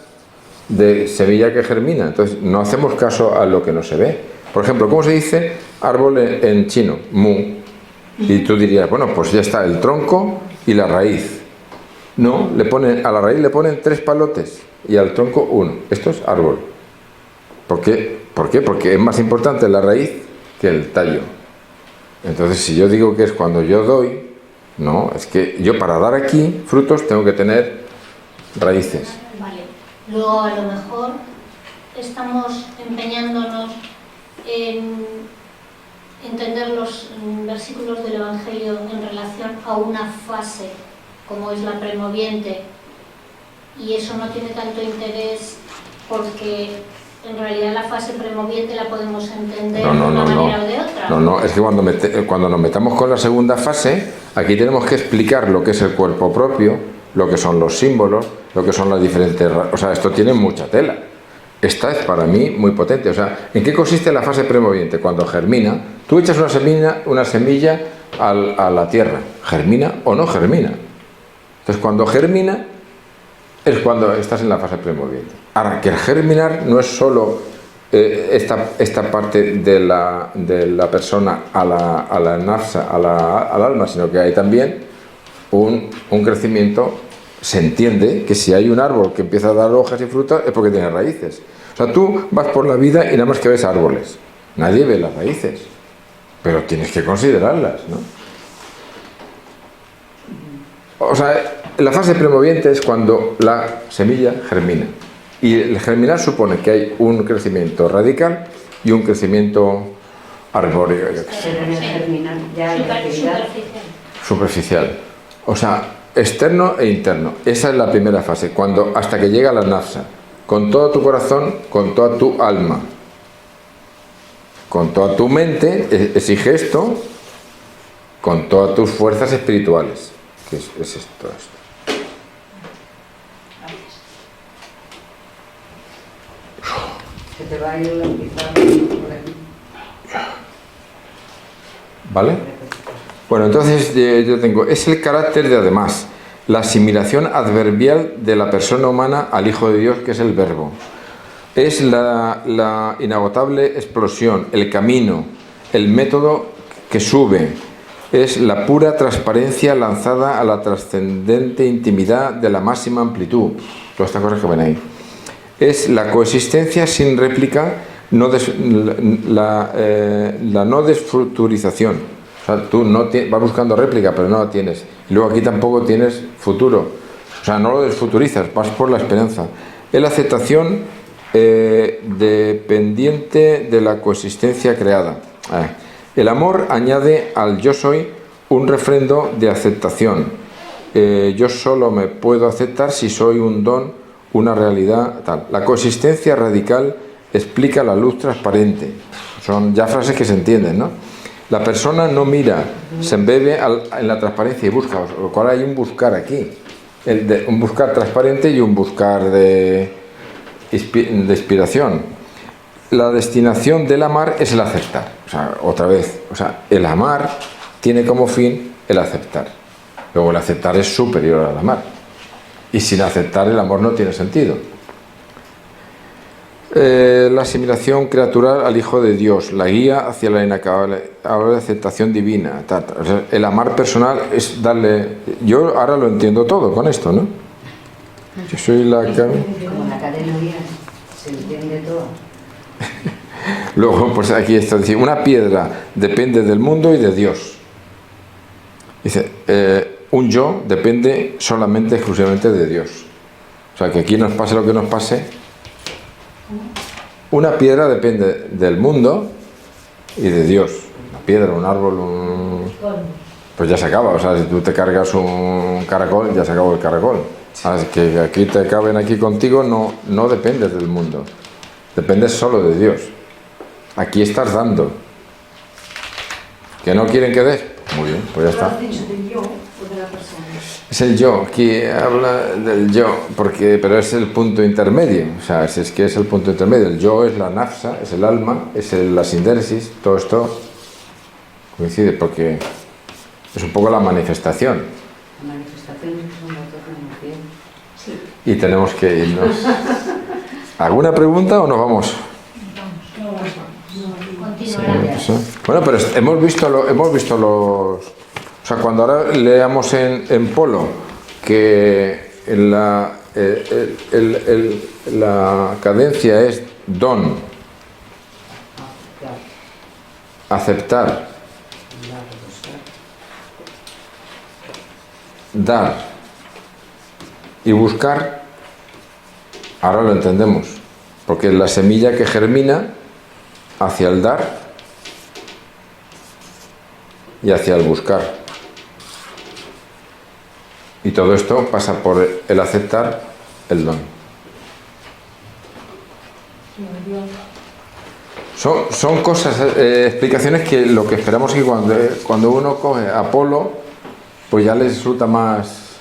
de semilla que germina. Entonces, no hacemos caso a lo que no se ve. Por ejemplo, ¿cómo se dice árbol en chino? Mu. Y tú dirías, bueno, pues ya está el tronco y la raíz. No, a la raíz le ponen 3 palotes y al tronco 1. Esto es árbol. ¿Por qué? Porque es más importante la raíz que el tallo. Entonces, si yo digo que es cuando yo doy, no, es que yo para dar aquí frutos tengo que tener raíces. Vale. Luego, a lo mejor estamos empeñándonos en entender los versículos del Evangelio en relación a una fase como es la premoviente, y eso no tiene tanto interés porque en realidad la fase premoviente la podemos entender de una manera o de otra. No, es que cuando nos metamos con la segunda fase, aquí tenemos que explicar lo que es el cuerpo propio, lo que son los símbolos, lo que son las diferentes... O sea, esto tiene mucha tela. Esta es para mí muy potente. O sea, ¿en qué consiste la fase premoviente? Cuando germina, tú echas una semilla a la tierra, ¿germina o no germina? Entonces, cuando germina es cuando estás en la fase premoviente. Ahora, que el germinar no es solo esta parte de la persona a la nafsa, al alma, sino que hay también un crecimiento. Se entiende que si hay un árbol que empieza a dar hojas y frutas es porque tiene raíces. O sea, tú vas por la vida y nada más que ves árboles. Nadie ve las raíces, pero tienes que considerarlas, ¿no? O sea, la fase premoviente es cuando la semilla germina. Y el germinar supone que hay un crecimiento radical y un crecimiento arbóreo. Superficial. O sea, externo e interno. Esa es la primera fase, hasta que llega la nafsa. Con todo tu corazón, con toda tu alma, con toda tu mente, exige esto, con todas tus fuerzas espirituales. ¿Qué es esto? Se te va a ir la pizarra por aquí. ¿Vale? Bueno, entonces yo tengo, es el carácter de además, la asimilación adverbial de la persona humana al Hijo de Dios, que es el Verbo. Es la inagotable explosión, el camino, el método que sube. Es la pura transparencia lanzada a la trascendente intimidad de la máxima amplitud. Todas estas cosas que ven ahí. Es la coexistencia sin réplica, la no desfuturización. O sea, tú vas buscando réplica, pero no la tienes. Y luego aquí tampoco tienes futuro. O sea, no lo desfuturizas, vas por la esperanza. Es la aceptación dependiente de la coexistencia creada. El amor añade al yo soy un refrendo de aceptación. Yo solo me puedo aceptar si soy un don, una realidad, tal. La coexistencia radical explica la luz transparente. Son ya frases que se entienden, ¿no? La persona no mira, se embebe en la transparencia y busca, lo cual hay un buscar aquí. Un buscar transparente y un buscar de inspiración. La destinación del amar es el aceptar. O sea, otra vez, el amar tiene como fin el aceptar. Luego el aceptar es superior al amar. Y sin aceptar el amor no tiene sentido. La asimilación creatural al Hijo de Dios, la guía hacia la inacabable aceptación divina. O sea, el amar personal es darle... Yo ahora lo entiendo todo con esto, ¿no? Yo soy la... Como la cadena se entiende todo. Luego, pues aquí está, dice, una piedra depende del mundo y de Dios. Dice, un yo depende solamente, exclusivamente de Dios. O sea, que aquí nos pase lo que nos pase. Una piedra depende del mundo y de Dios. Una piedra, un árbol, pues ya se acaba. O sea, si tú te cargas un caracol, ya se acabó el caracol. Así que aquí te caben aquí contigo, no dependes del mundo. Dependes solo de Dios. Aquí estás dando. ¿Que no quieren que des? Muy bien, pues ya está. ¿Has dicho del yo o de la persona? Es el yo, aquí habla del yo, pero es el punto intermedio. O sea, es que es el punto intermedio. El yo es la nafsa, es el alma, es la síntesis. Todo esto coincide porque es un poco la manifestación. La manifestación es un dato y tenemos que irnos. ¿Alguna pregunta o nos vamos? Bueno, pero hemos visto los... O sea, cuando ahora leamos en Polo que la cadencia es don, aceptar, dar y buscar, ahora lo entendemos, porque es la semilla que germina hacia el dar y hacia el buscar. Y todo esto pasa por el aceptar el don. Son cosas, explicaciones que lo que esperamos es que cuando uno coge Apolo, pues ya les resulta más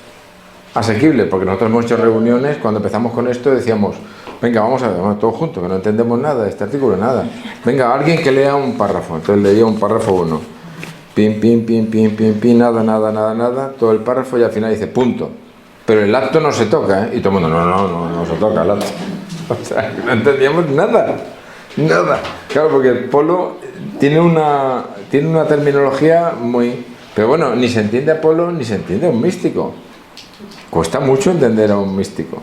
asequible, porque nosotros hemos hecho reuniones, cuando empezamos con esto decíamos, venga, vamos todos juntos, que no entendemos nada de este artículo, nada. Venga, alguien que lea un párrafo. Entonces leía un párrafo uno. Pim, pim, pim, pim, pim, pim, nada, todo el párrafo y al final dice punto. Pero el acto no se toca, ¿eh? Y todo el mundo, no se toca el acto. O sea, no entendíamos nada. Claro, porque el Polo tiene una terminología muy... Pero bueno, ni se entiende Apolo ni se entiende a un místico. Cuesta mucho entender a un místico.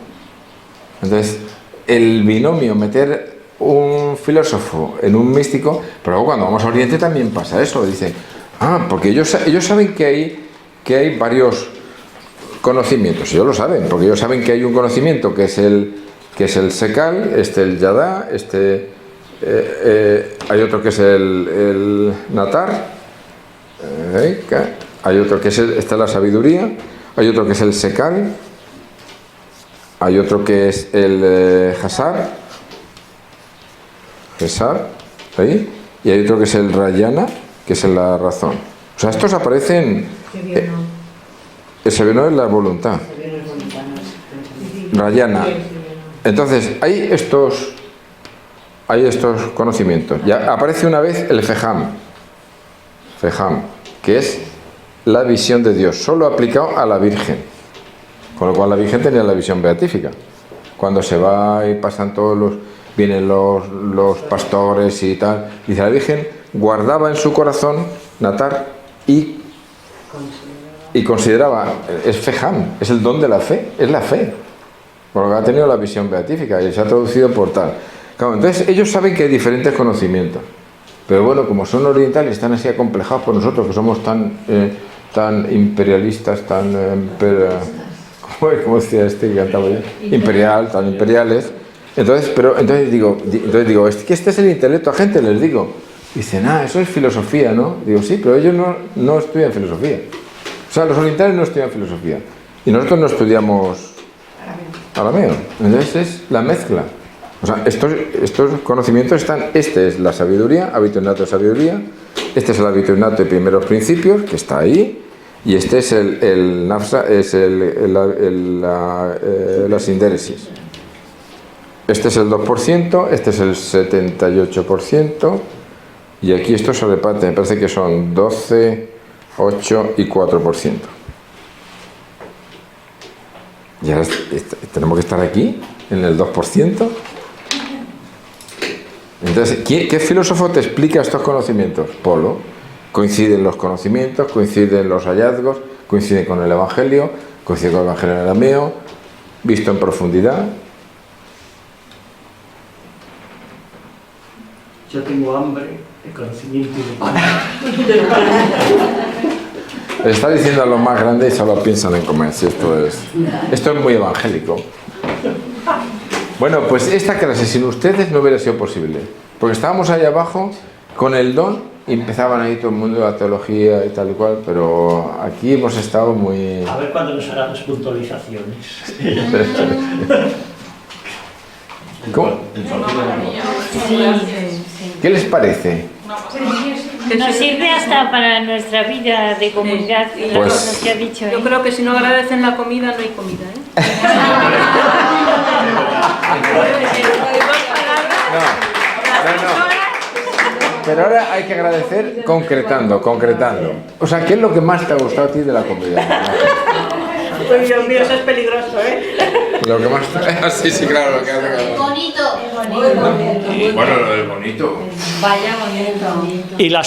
Entonces, el binomio, meter un filósofo en un místico, pero luego cuando vamos a Oriente también pasa eso, dicen, porque ellos saben que hay varios conocimientos, ellos lo saben, porque ellos saben que hay un conocimiento que es el Sekal, el Yadá, hay otro que es el Natar, hay otro que es la sabiduría, hay otro que es el Sekal, hay otro que es el Hasar, ¿sí? Y hay otro que es el Rayana, que es la razón. O sea, estos aparecen... El Seveno es la voluntad. Rayana. Entonces, hay estos conocimientos. Ya aparece una vez el Fejam, que es la visión de Dios, solo aplicado a la Virgen. Con lo cual la Virgen tenía la visión beatífica. Cuando se va y pasan vienen los pastores y tal, dice la Virgen, guardaba en su corazón Natar y consideraba, es Fejam, es el don de la fe, es la fe. Por lo que ha tenido la visión beatífica y se ha traducido por tal. Claro, entonces ellos saben que hay diferentes conocimientos. Pero bueno, como son orientales, están así acomplejados por nosotros, que somos tan imperialistas, ¿cómo decía que cantaba yo? Tan imperiales. Entonces digo, es que este es el intelecto, a gente les digo. Dicen, eso es filosofía, ¿no? Digo, sí, pero ellos no estudian filosofía. O sea, los orientales no estudian filosofía. Y nosotros no estudiamos arameo. Entonces es la mezcla. O sea, estos conocimientos están... Este es la sabiduría, hábito innato de sabiduría. Este es el hábito innato de primeros principios, que está ahí. Y este es el nafsa, es la sindéresis. Este es el 2%, este es el 78%. Y aquí esto se reparte, me parece que son 12, 8 y 4%. Y ahora tenemos que estar aquí, en el 2%. Entonces, ¿qué filósofo te explica estos conocimientos? Polo. Coinciden los conocimientos, coinciden los hallazgos, coinciden con el Evangelio, coincide con el Evangelio en arameo, visto en profundidad. Yo tengo hambre de conocimiento y de Le está diciendo a los más grandes y solo piensan en comer. Si esto es muy evangélico. Bueno, pues esta clase sin ustedes no hubiera sido posible. Porque estábamos ahí abajo con el don y empezaban ahí todo el mundo de la teología y tal y cual, pero aquí hemos estado muy... A ver cuándo nos harán las puntualizaciones. ¿Cómo? ¿Qué les parece? Nos sirve hasta para nuestra vida de comunidad. Pues, que ha dicho, yo creo que si no agradecen la comida, no hay comida, ¿eh? No. Pero ahora hay que agradecer concretando. O sea, ¿qué es lo que más te ha gustado a ti de la comunidad? Uy, Dios mío, eso es peligroso, ¿eh? Lo que más... sí, sí, claro, lo que hace cada uno. Bonito, es bonito. Bueno, lo del bonito. Vaya bonito. Y la Por